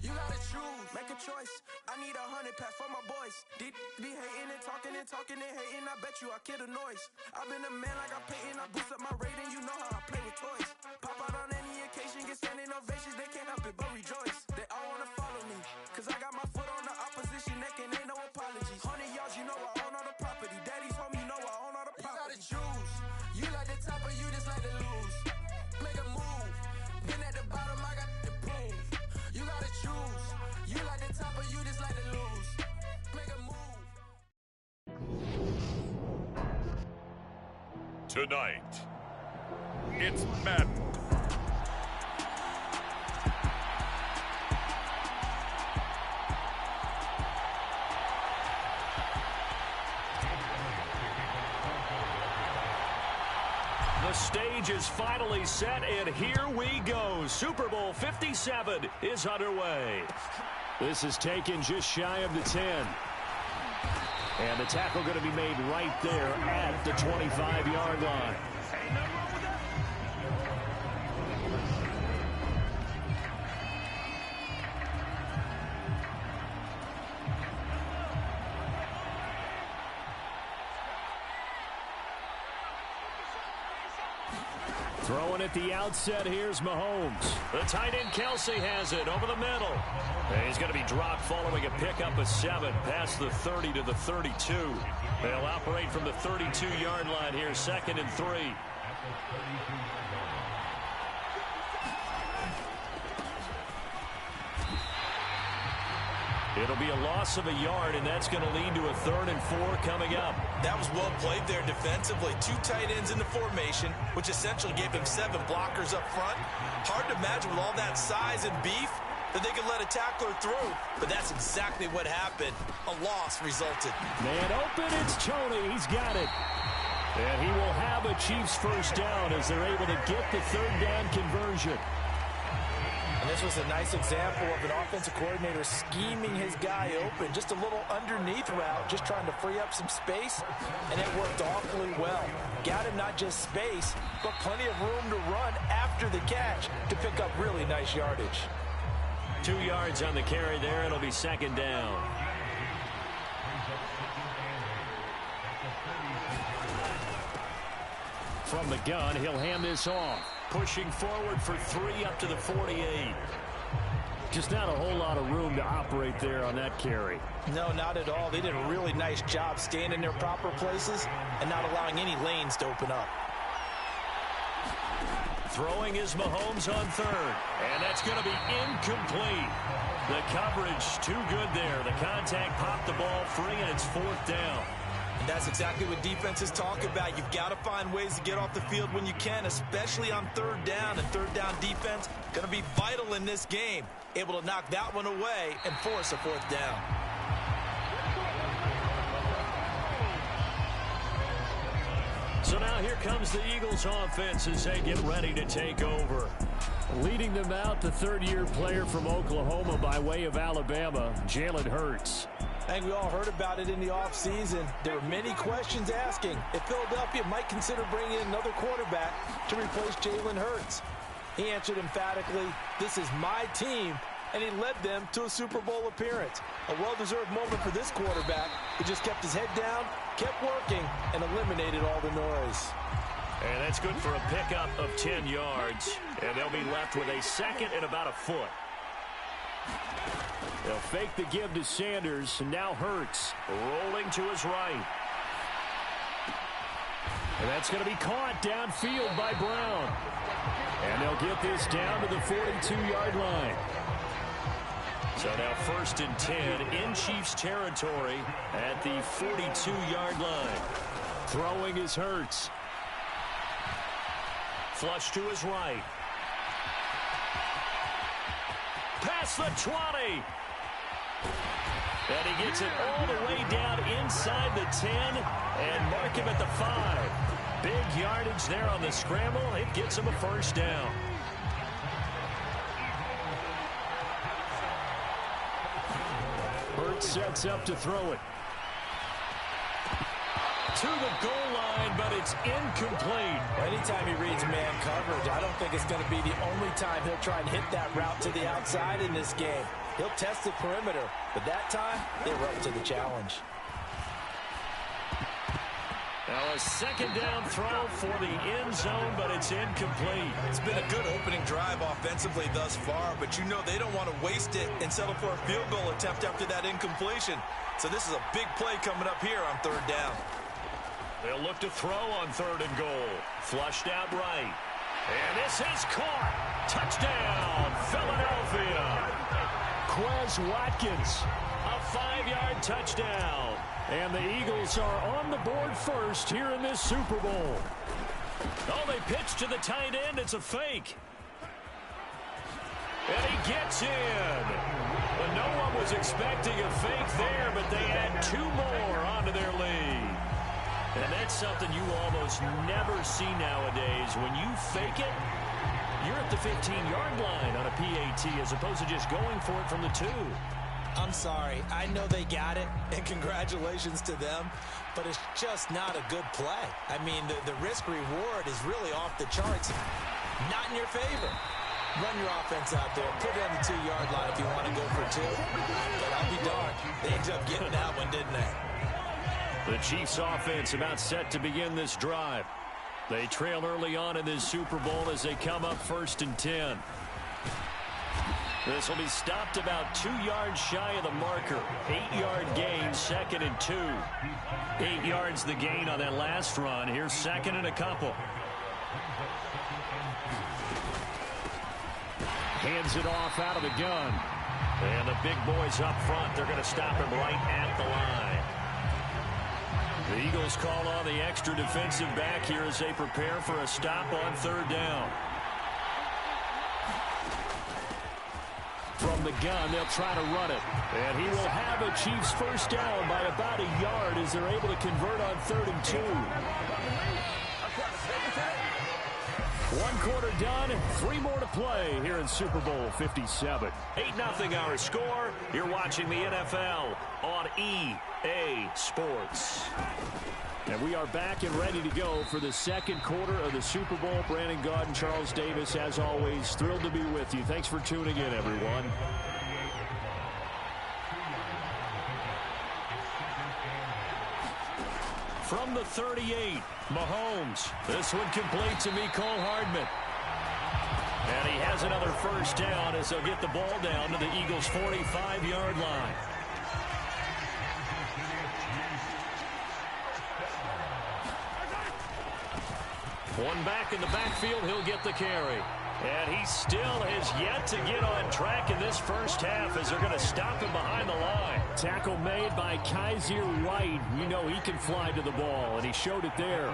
You gotta choose. Make a choice. I need 100 pack for my boys. Be hating and talking and hating. I bet you I kill the noise. I've been a man like I'm Peyton. I boost up my rating. You know how I play with toys. Pop out on any occasion, get standing ovations. They can't help it but rejoice. They all wanna follow me, cause I got my foot on the opposition neck and ain't no apologies. 100 yards, you know I own all the property. Daddy's home, you know I own all the property. You gotta choose. You like the top or you just like to lose. Make a move. Been at the bottom, I got the proof. You gotta choose. You like the top or you just like to lose. Make a move. Tonight, it's Madden. The stage is finally set, and here we go. Super Bowl 57 is underway. This is taken just shy of the 10. And the tackle going to be made right there at the 25-yard line. Throwing at the outset, here's Mahomes. The tight end Kelsey has it over the middle. And he's going to be dropped following a pickup of 7 past the 30 to the 32. They'll operate from the 32-yard line here, 2nd and 3. It'll be a loss of a yard, and that's going to lead to a 3rd and 4 coming up. That was well played there defensively. 2 tight ends in the formation, which essentially gave them 7 blockers up front. Hard to imagine with all that size and beef that they could let a tackler through, but that's exactly what happened. A loss resulted. Man open, it's Toney. He's got it. And he will have a Chiefs first down as they're able to get the 3rd down conversion. And this was a nice example of an offensive coordinator scheming his guy open. Just a little underneath route, just trying to free up some space, and it worked awfully well. Got him not just space, but plenty of room to run after the catch to pick up really nice yardage. 2 yards on the carry there. It'll be 2nd down. From the gun, he'll hand this off. Pushing forward for 3 up to the 48. Just not a whole lot of room to operate there on that carry. No, not at all. They did a really nice job staying in their proper places and not allowing any lanes to open up. Throwing is Mahomes on 3rd. And that's going to be incomplete. The coverage too good there. The contact popped the ball free, and it's 4th down. And that's exactly what defenses talk about. You've got to find ways to get off the field when you can, especially on 3rd down. And 3rd down defense going to be vital in this game. Able to knock that one away and force a 4th down. So now here comes the Eagles offense as they get ready to take over. Leading them out, the 3rd-year player from Oklahoma by way of Alabama, Jalen Hurts. I think we all heard about it in the offseason. There were many questions asking if Philadelphia might consider bringing in another quarterback to replace Jalen Hurts. He answered emphatically, "This is my team," and he led them to a Super Bowl appearance. A well-deserved moment for this quarterback who just kept his head down, kept working, and eliminated all the noise. And that's good for a pickup of 10 yards. And they'll be left with a 2nd and about a foot. They'll fake the give to Sanders, and now Hurts rolling to his right. And that's going to be caught downfield by Brown. And they'll get this down to the 42-yard line. So now 1st and 10 in Chiefs territory at the 42-yard line. Throwing is Hurts. Flush to his right. Past the 20. And he gets it all the way down inside the 10 and mark him at the 5. Big yardage there on the scramble. It gets him a first down. Hurts sets up to throw it. To the goal line, but it's incomplete. Anytime he reads man coverage, I don't think it's going to be the only time he'll try and hit that route to the outside in this game. He'll test the perimeter, but that time, they were up to the challenge. Now a 2nd down throw for the end zone, but it's incomplete. It's been a good opening drive offensively thus far, but you know they don't want to waste it and settle for a field goal attempt after that incompletion. So this is a big play coming up here on 3rd down. They'll look to throw on 3rd and goal. Flushed out right. And this is caught. Touchdown, Philadelphia. Quez Watkins, a 5-yard touchdown. And the Eagles are on the board first here in this Super Bowl. Oh, they pitch to the tight end. It's a fake. And he gets in. But no one was expecting a fake there, but they add 2 more onto their lead. And that's something you almost never see nowadays. When you fake it, you're at the 15-yard line on a PAT as opposed to just going for it from the 2. I'm sorry. I know they got it, and congratulations to them, but it's just not a good play. I mean, the risk-reward is really off the charts. Not in your favor. Run your offense out there. Put it on the 2-yard line if you want to go for 2. But I'll be darned. They ended up getting that one, didn't they? The Chiefs offense about set to begin this drive. They trail early on in this Super Bowl as they come up 1st and 10. This will be stopped about 2 yards shy of the marker. 8-yard gain, 2nd and 2. 8 yards the gain on that last run. Here's 2nd and a couple. Hands it off out of the gun. And the big boys up front, they're going to stop him right at the line. The Eagles call on the extra defensive back here as they prepare for a stop on third down. From the gun, they'll try to run it. And he will have a Chiefs first down by about a yard as they're able to convert on 3rd and 2. 1 quarter done, 3 more to play here in Super Bowl 57. 8-0 our score. You're watching the NFL on EA Sports. And we are back and ready to go for the 2nd quarter of the Super Bowl. Brandon Gaudin, Charles Davis, as always, thrilled to be with you. Thanks for tuning in, everyone. From the 38, Mahomes. This one complete to Mecole Hardman. And he has another first down as they'll get the ball down to the Eagles' 45-yard line. One back in the backfield, he'll get the carry. And he still has yet to get on track in this first half as they're going to stop him behind the line. Tackle made by Kyzir White. You know he can fly to the ball, and he showed it there.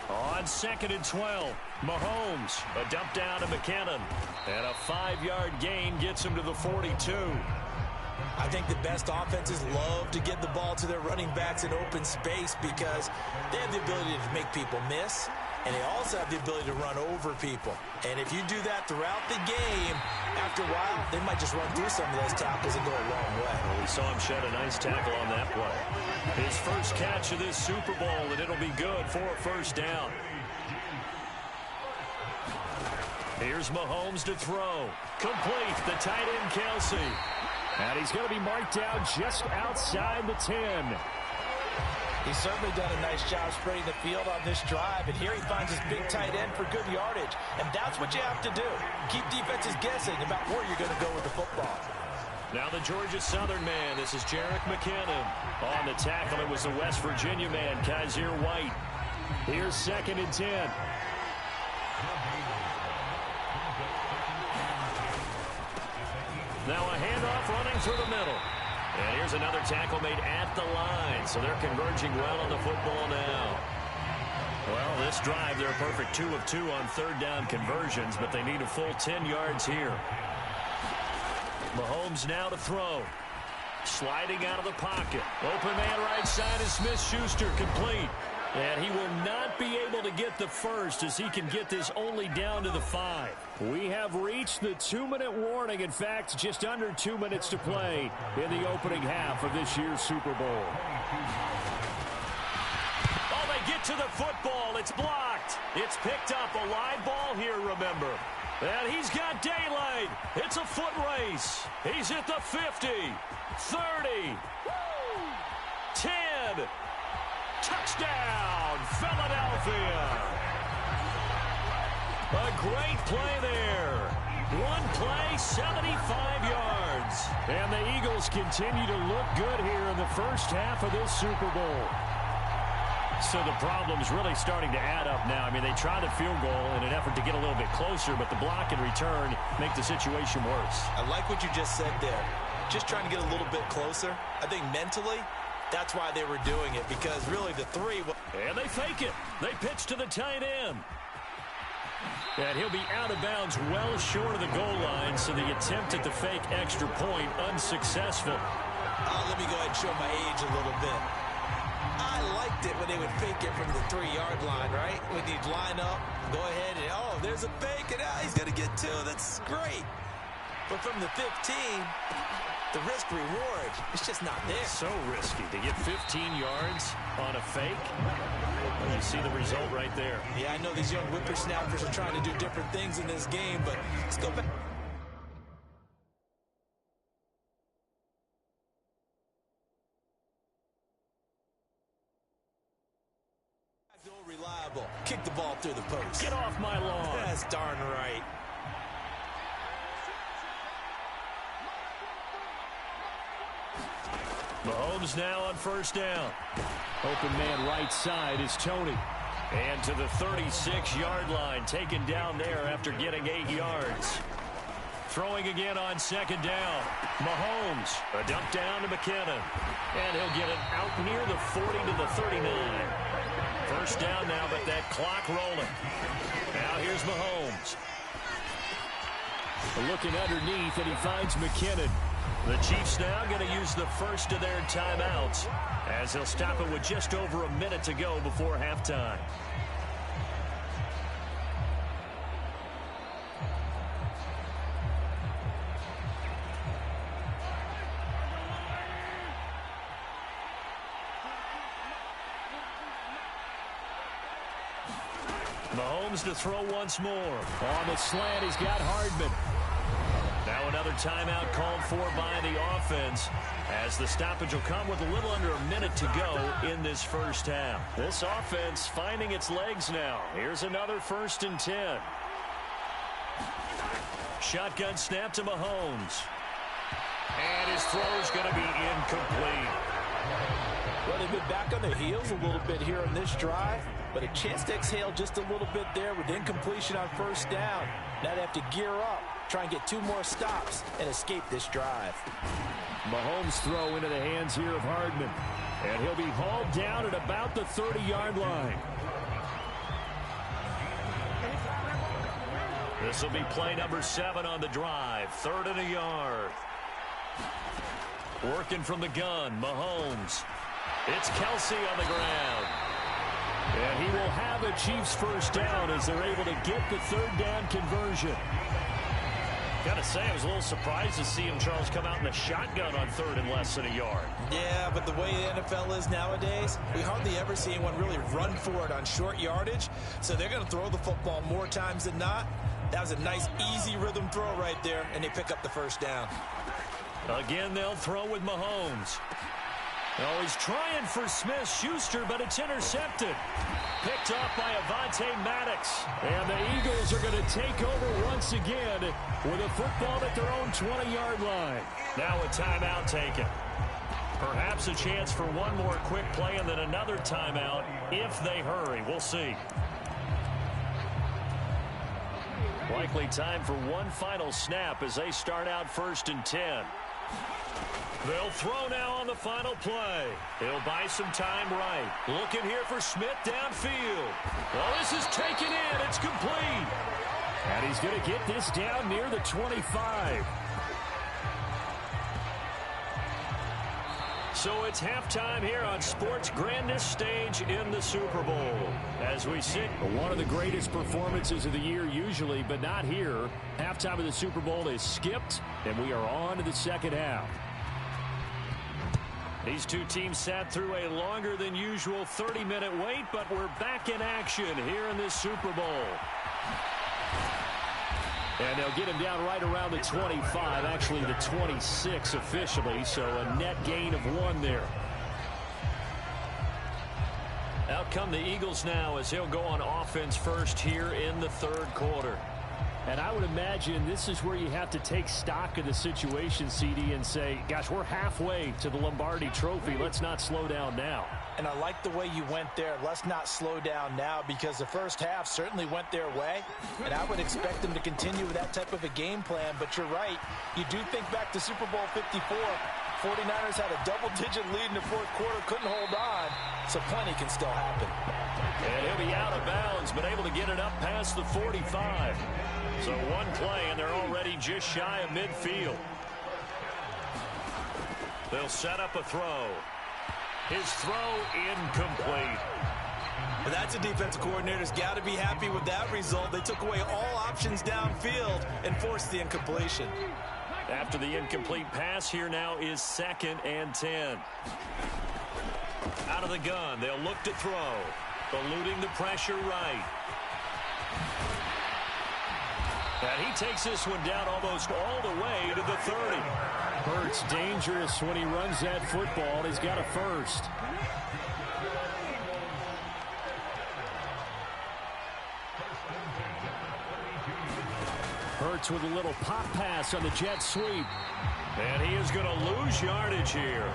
On 2nd and 12, Mahomes, a dump down to McKinnon. And a 5-yard gain gets him to the 42. I think the best offenses love to get the ball to their running backs in open space because they have the ability to make people miss, and they also have the ability to run over people. And if you do that throughout the game, after a while, they might just run through some of those tackles and go a long way. Well, we saw him shed a nice tackle on that play. His first catch of this Super Bowl, and it'll be good for a first down. Here's Mahomes to throw. Complete, the tight end Kelsey. And he's going to be marked down just outside the 10. He's certainly done a nice job spreading the field on this drive, and here he finds his big tight end for good yardage. And that's what you have to do. Keep defenses guessing about where you're going to go with the football. Now the Georgia Southern man, this is Jerick McKinnon. On the tackle, it was the West Virginia man, Kyzir White. Here's 2nd and 10. Now a handoff running through the middle. And here's another tackle made at the line. So they're converging well on the football now. Well, this drive, they're a perfect 2 of 2 on 3rd down conversions, but they need a full 10 yards here. Mahomes now to throw. Sliding out of the pocket. Open man right side is Smith-Schuster, complete. And he will not be able to get the first as he can get this only down to the 5. We have reached the 2-minute warning. In fact, just under 2 minutes to play in the opening half of this year's Super Bowl. Oh, they get to the football. It's blocked. It's picked up. A live ball here, remember. And he's got daylight. It's a foot race. He's at the 50, 30, 10. Touchdown, Philadelphia. A great play there. One play, 75 yards. And the Eagles continue to look good here in the first half of this Super Bowl. So the problem's really starting to add up now. I mean, they tried a field goal in an effort to get a little bit closer, but the block and return make the situation worse. I like what you just said there. Just trying to get a little bit closer. I think mentally, that's why they were doing it, because really the 3... And they fake it. They pitch to the tight end. And he'll be out of bounds well short of the goal line, so the attempt at the fake extra point unsuccessful. Let me go ahead and show my age a little bit. I liked it when they would fake it from the 3-yard line, right? When you'd line up, go ahead and, oh, there's a fake, and he's going to get 2. That's great. But from the 15, the risk-reward, it's just not there. So risky to get 15 yards on a fake. Well, you see the result right there. Yeah, I know these young whippersnappers are trying to do different things in this game, but let's go back. Reliable. Kick the ball through the post. Get off my lawn. That's darn right. Mahomes now on first down. Open man right side is Tony. And to the 36-yard line, taken down there after getting 8 yards. Throwing again on second down. Mahomes, a dump down to McKinnon. And he'll get it out near the 40 to the 39. First down now, but that clock rolling. Now here's Mahomes. Looking underneath, and he finds McKinnon. The Chiefs now going to use the first of their timeouts as they'll stop it with just over a minute to go before halftime. Mahomes to throw once more. On the slant, he's got Hardman. Now another timeout called for by the offense as the stoppage will come with a little under a minute to go in this first half. This offense finding its legs now. Here's another 1st and 10. Shotgun snap to Mahomes. And his throw's going to be incomplete. Well, they've been back on their heels a little bit here on this drive, but a chance to exhale just a little bit there with incompletion on first down. Now they have to gear up, try and get 2 more stops, and escape this drive. Mahomes' throw into the hands here of Hardman. And he'll be hauled down at about the 30-yard line. This will be play number 7 on the drive. 3rd and a yard. Working from the gun, Mahomes. It's Kelsey on the ground. And he will have a Chiefs first down as they're able to get the 3rd down conversion. Got to say, I was a little surprised to see him, Charles, come out in a shotgun on 3rd and less than a yard. Yeah, but the way the NFL is nowadays, we hardly ever see anyone really run for it on short yardage. So they're going to throw the football more times than not. That was a nice, easy rhythm throw right there, and they pick up the first down. Again, they'll throw with Mahomes. Oh, he's trying for Smith-Schuster, but it's intercepted. Picked off by Avonte Maddox. And the Eagles are going to take over once again with a football at their own 20-yard line. Now a timeout taken. Perhaps a chance for one more quick play and then another timeout if they hurry. We'll see. Likely time for one final snap as they start out 1st and 10. They'll throw now on the final play. He'll buy some time right. Looking here for Smith downfield. Well, this is taken in. It's complete. And he's going to get this down near the 25. So it's halftime here on sports' grandest stage in the Super Bowl. As we sit, one of the greatest performances of the year usually, but not here. Halftime of the Super Bowl is skipped, and we are on to the second half. These two teams sat through a longer than usual 30-minute wait, but we're back in action here in this Super Bowl. And they'll get him down right around the 25, actually the 26 officially, so a net gain of 1 there. Out come the Eagles now as he'll go on offense first here in the 3rd quarter. And I would imagine this is where you have to take stock of the situation, CD, and say, gosh, we're halfway to the Lombardi Trophy. Let's not slow down now. And I like the way you went there. Let's not slow down now, because the first half certainly went their way. And I would expect them to continue with that type of a game plan. But you're right. You do think back to Super Bowl 54. 49ers had a double-digit lead in the 4th quarter, couldn't hold on. So plenty can still happen. And he'll be out of bounds, but able to get it up past the 45. So one play, and they're already just shy of midfield. They'll set up a throw. His throw incomplete. But that's a defensive coordinator's got to be happy with that result. They took away all options downfield and forced the incompletion. After the incomplete pass, here now is 2nd and 10. Out of the gun, they'll look to throw. Eluding the pressure right. And he takes this one down almost all the way to the 30. Hurts dangerous when he runs that football. He's got a first. Hurts with a little pop pass on the jet sweep. And he is going to lose yardage here.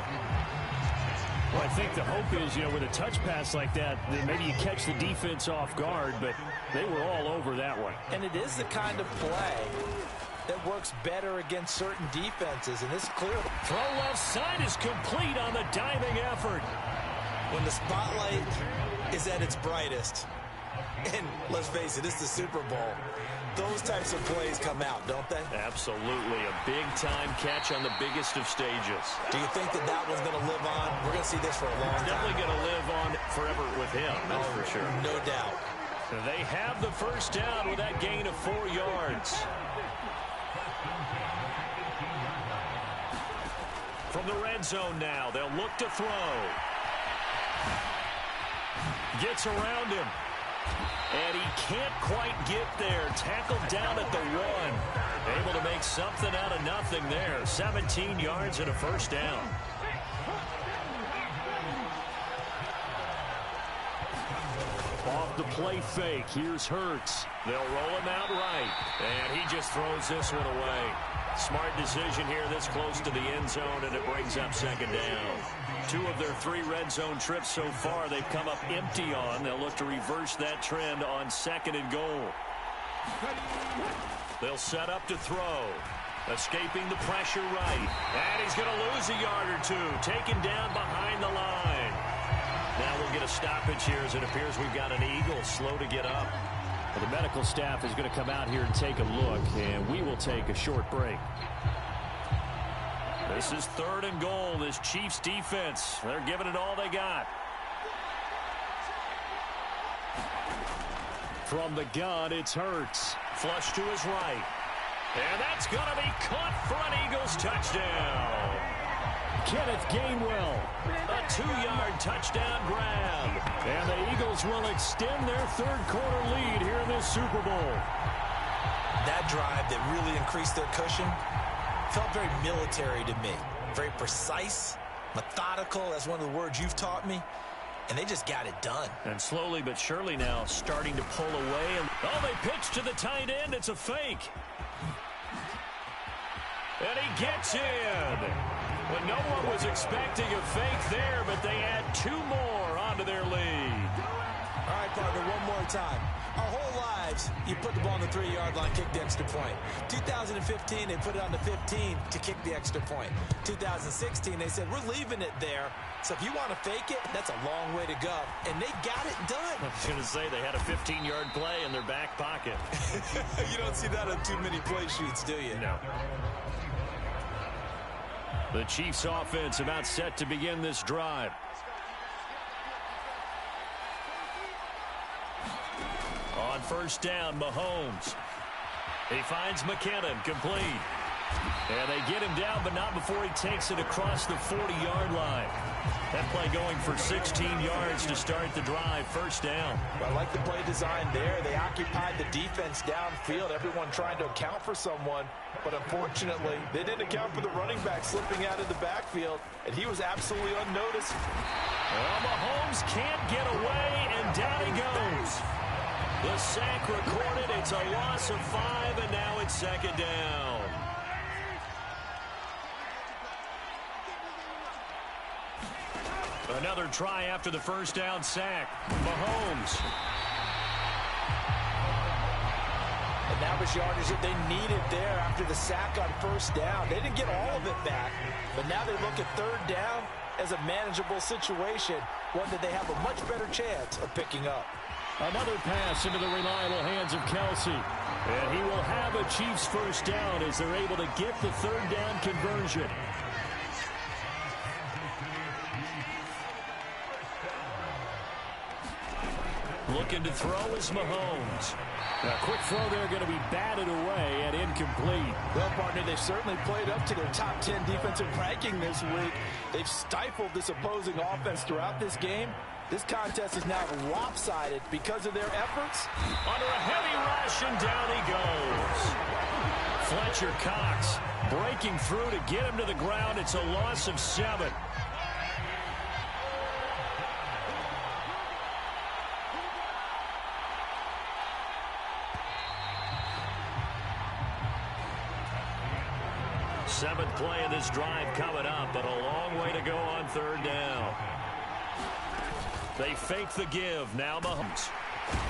Well, I think the hope is, with a touch pass like that, then maybe you catch the defense off guard, but they were all over that one. And it is the kind of play that works better against certain defenses, and this is clear. Throw left side is complete on the diving effort. When the spotlight is at its brightest, and let's face it, it's the Super Bowl, those types of plays come out, don't they? Absolutely. A big-time catch on the biggest of stages. Do you think that one's going to live on? We're going to see this for a long time. Definitely going to live on forever with him, that's for sure. No doubt. They have the first down with that gain of 4 yards. From the red zone now, they'll look to throw. Gets around him. And he can't quite get there. Tackled down at the 1. Able to make something out of nothing there. 17 yards and a first down. Off the play fake. Here's Hurts. They'll roll him out right. And he just throws this one away. Smart decision here this close to the end zone, and it brings up second down. 2 of their 3 red zone trips so far they've come up empty on. They'll look to reverse that trend on 2nd and goal. They'll set up to throw. Escaping the pressure right. And he's going to lose a yard or 2. Taken down behind the line. Now we'll get a stoppage here as it appears we've got an Eagle slow to get up. Well, the medical staff is going to come out here and take a look, and we will take a short break. This is 3rd and goal. This Chiefs defense, they're giving it all they got. From the gun, it's Hurts. Flush to his right. And that's going to be caught for an Eagles touchdown. Kenneth Gainwell, a 2-yard touchdown grab. And the Eagles will extend their 3rd quarter lead here in this Super Bowl. That drive that really increased their cushion felt very military to me. Very precise, methodical, that's one of the words you've taught me. And they just got it done. And slowly but surely now starting to pull away. And they pitch to the tight end. It's a fake. And he gets in. Well, no one was expecting a fake there, but they add 2 more onto their lead. All right, partner, one more time. Our whole lives, you put the ball on the 3-yard line, kick the extra point. 2015, they put it on the 15 to kick the extra point. 2016, they said, we're leaving it there. So if you want to fake it, that's a long way to go. And they got it done. I was going to say they had a 15-yard play in their back pocket. You don't see that on too many play sheets, do you? No. The Chiefs offense about set to begin this drive. On first down, Mahomes. He finds McKinnon, complete. And they get him down, but not before he takes it across the 40-yard line. That play going for 16 yards to start the drive, first down. Well, I like the play design there. They occupied the defense downfield, everyone trying to account for someone. But unfortunately, they didn't account for the running back slipping out of the backfield, and he was absolutely unnoticed. Well, Mahomes can't get away, and down he goes. The sack recorded. It's a loss of 5, and now it's second down. Another try after the first down sack. Mahomes. And that was yardage that they needed there after the sack on first down. They didn't get all of it back, but now they look at 3rd down as a manageable situation, one that they have a much better chance of picking up. Another pass into the reliable hands of Kelsey. And he will have a Chiefs first down as they're able to get the 3rd down conversion. Looking to throw is Mahomes. A quick throw there going to be batted away and incomplete. Well, partner, they've certainly played up to their top 10 defensive ranking this week. They've stifled this opposing offense throughout this game. This contest is now lopsided because of their efforts. Under a heavy rush, and down he goes. Fletcher Cox breaking through to get him to the ground. It's a loss of 7. Seventh play of this drive coming up, but a long way to go on 3rd down. They fake the give. Now Mahomes.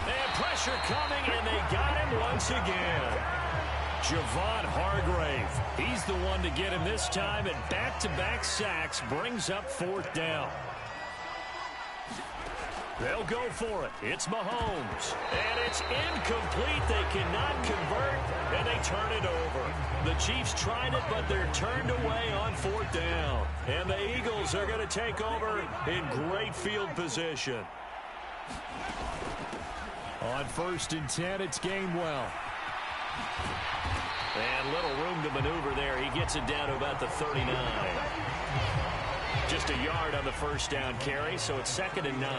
And pressure coming, and they got him once again. Javon Hargrave. He's the one to get him this time, and back-to-back sacks brings up 4th down. They'll go for it. It's Mahomes. And it's incomplete. They cannot convert, and they turn it over. The Chiefs tried it, but they're turned away on 4th down. And the Eagles are going to take over in great field position. On 1st and 10, it's Gainwell. And little room to maneuver there. He gets it down to about the 39. Just a yard on the 1st down carry, so it's 2nd and 9.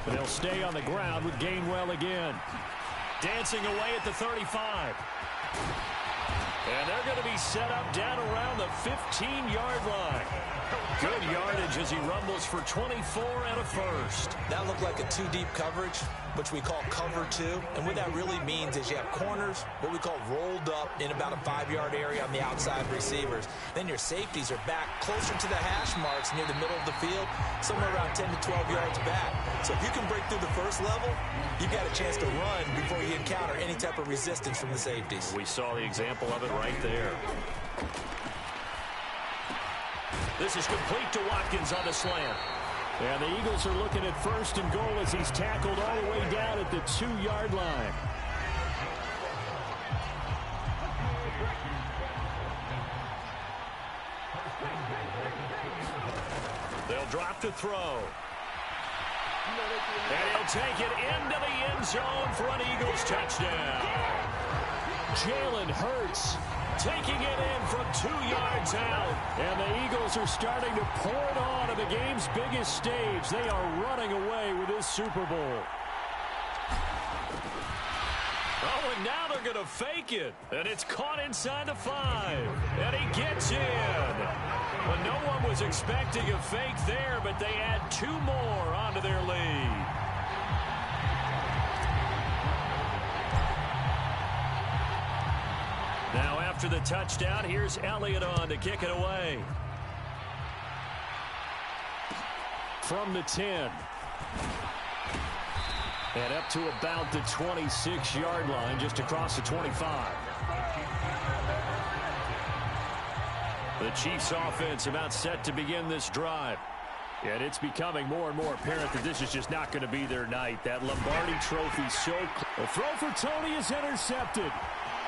But they'll stay on the ground with Gainwell again. Dancing away at the 35. And they're going to be set up down around the 15-yard line. Good yardage as he rumbles for 24 and a 1st. That looked like a 2-deep coverage, which we call cover 2. And what that really means is you have corners, what we call rolled up in about a 5-yard area on the outside receivers. Then your safeties are back closer to the hash marks near the middle of the field, somewhere around 10 to 12 yards back. So if you can break through the 1st level, you've got a chance to run before you encounter any type of resistance from the safeties. We saw the example of it right there. This is complete to Watkins on the slant. And the Eagles are looking at 1st and goal as he's tackled all the way down at the 2-yard line. They'll drop to throw. And he'll take it into the end zone for an Eagles touchdown. Jalen Hurts taking it in from 2 yards out. And the Eagles are starting to pour it on at the game's biggest stage. They are running away with this Super Bowl. Oh, and now they're going to fake it. And it's caught inside the 5. And he gets in. Well, no one was expecting a fake there, but they add 2 more onto their lead. Now after the touchdown, here's Elliott on to kick it away. From the 10. And up to about the 26-yard line, just across the 25. The Chiefs offense about set to begin this drive. And it's becoming more and more apparent that this is just not going to be their night. That Lombardi trophy so close. The throw for Tony is intercepted.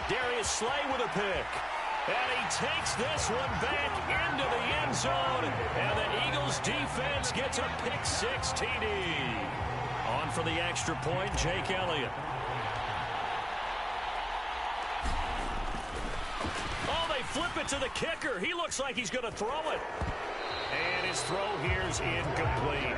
Darius Slay with a pick. And he takes this one back into the end zone. And the Eagles defense gets a pick-6 TD. On for the extra point, Jake Elliott. Oh, they flip it to the kicker. He looks like he's going to throw it. And his throw here's incomplete.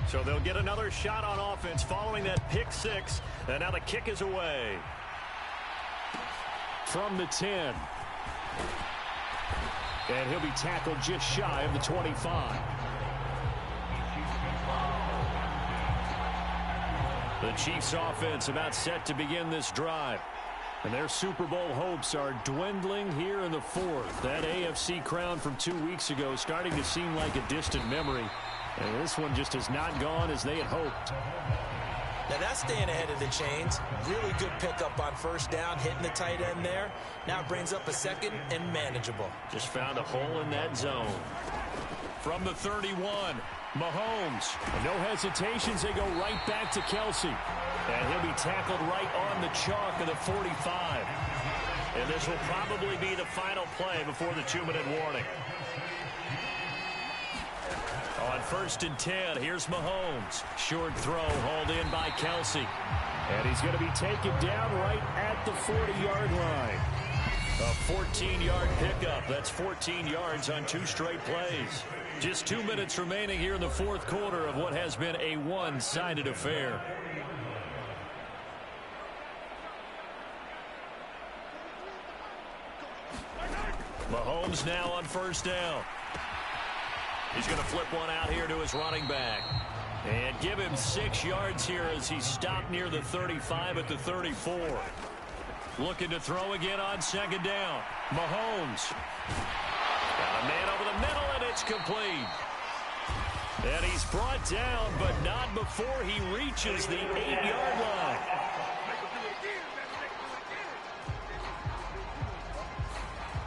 So they'll get another shot on offense following that pick-6. And now the kick is away. From the 10. And he'll be tackled just shy of the 25. The Chiefs offense about set to begin this drive. And their Super Bowl hopes are dwindling here in the 4th. That AFC crown from 2 weeks ago starting to seem like a distant memory. And this one just has not gone as they had hoped. Now that's staying ahead of the chains. Really good pickup on 1st down, hitting the tight end there. Now it brings up a 2nd and manageable. Just found a hole in that zone. From the 31, Mahomes. And no hesitations, they go right back to Kelsey. And he'll be tackled right on the chalk of the 45. And this will probably be the final play before the 2-minute warning. On 1st and 10, here's Mahomes. Short throw hauled in by Kelsey. And he's going to be taken down right at the 40-yard line. A 14-yard pickup. That's 14 yards on 2 straight plays. Just 2 minutes remaining here in the 4th quarter of what has been a one-sided affair. Mahomes now on 1st down. He's going to flip one out here to his running back. And give him 6 yards here as he stopped near the 35 at the 34. Looking to throw again on second down. Mahomes. Got a man over the middle, and it's complete. And he's brought down, but not before he reaches the 8-yard line.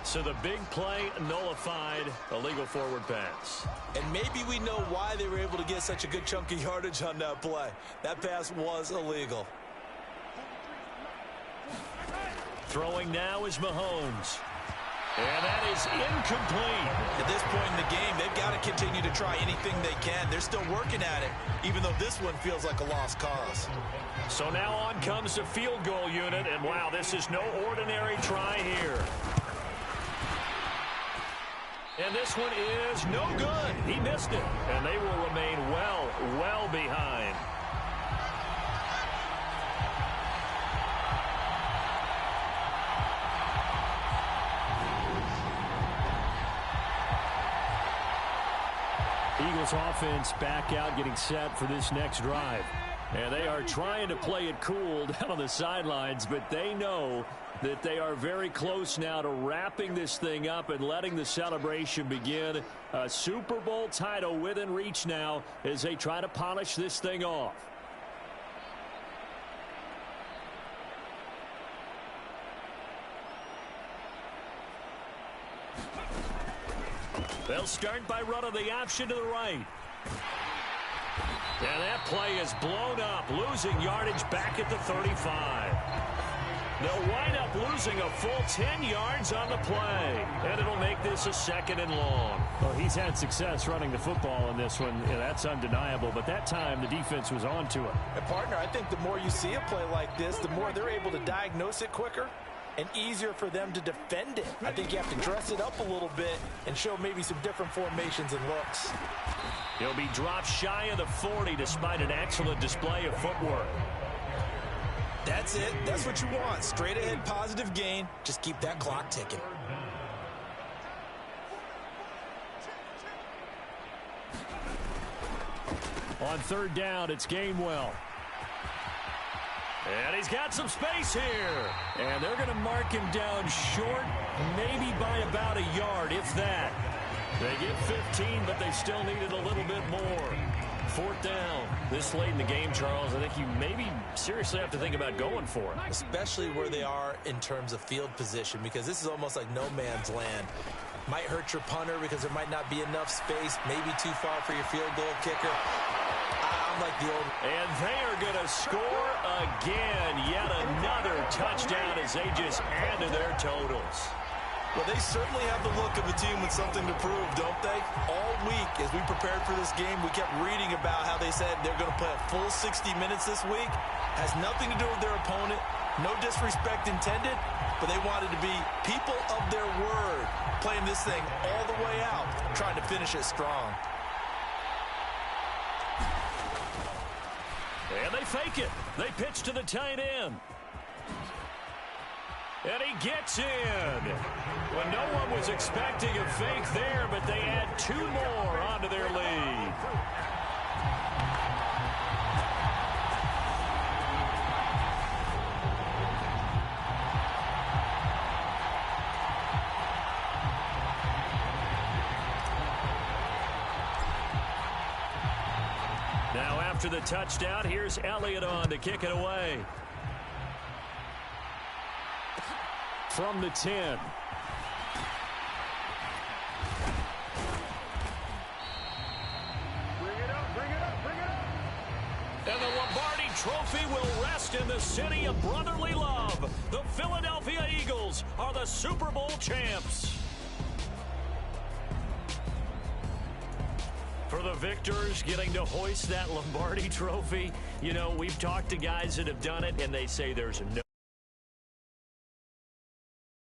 So the big play nullified, illegal forward pass. And maybe we know why they were able to get such a good chunk of yardage on that play. That pass was illegal. Throwing now is Mahomes. And that is incomplete. At this point in the game, they've got to continue to try anything they can. They're still working at it, even though this one feels like a lost cause. So now on comes the field goal unit, and wow, this is no ordinary try here. And this one is no good. He missed it, and they will remain well behind. Eagles offense back out, getting set for this next drive. And they are trying to play it cool down on the sidelines, but they know that they are very close now to wrapping this thing up and letting the celebration begin. A Super Bowl title within reach now as they try to polish this thing off. They'll start by running the option to the right. And that play is blown up, losing yardage back at the 35. They'll wind up losing a full 10 yards on the play. And it'll make this a 2nd and long. Well, he's had success running the football in this one. Yeah, that's undeniable. But that time, the defense was on to it. And partner, I think the more you see a play like this, the more they're able to diagnose it quicker and easier for them to defend it. I think you have to dress it up a little bit and show maybe some different formations and looks. He'll be dropped shy of the 40 despite an excellent display of footwork. That's it. That's what you want. Straight ahead positive gain. Just keep that clock ticking. On 3rd down, it's Gainwell. And he's got some space here. And they're going to mark him down short, maybe by about a yard, if that. They get 15, but they still needed a little bit more. 4th down. This late in the game, Charles, I think you maybe seriously have to think about going for it. Especially where they are in terms of field position, because this is almost like no man's land. Might hurt your punter because there might not be enough space, maybe too far for your field goal kicker. I'm like the old... And they are going to score again. Yet another touchdown as they just add to their totals. Well, they certainly have the look of a team with something to prove, don't they? All week, as we prepared for this game, we kept reading about how they said they're going to play a full 60 minutes this week. Has nothing to do with their opponent. No disrespect intended, but they wanted to be people of their word, playing this thing all the way out, trying to finish it strong. And they fake it. They pitch to the tight end. And he gets in. Well, no one was expecting a fake there, but they add 2 more onto their lead. Now after the touchdown, here's Elliott on to kick it away. From the 10. Bring it up, bring it up, bring it up. And the Lombardi Trophy will rest in the city of brotherly love. The Philadelphia Eagles are the Super Bowl champs. For the victors, getting to hoist that Lombardi Trophy, you know, we've talked to guys that have done it, and they say there's no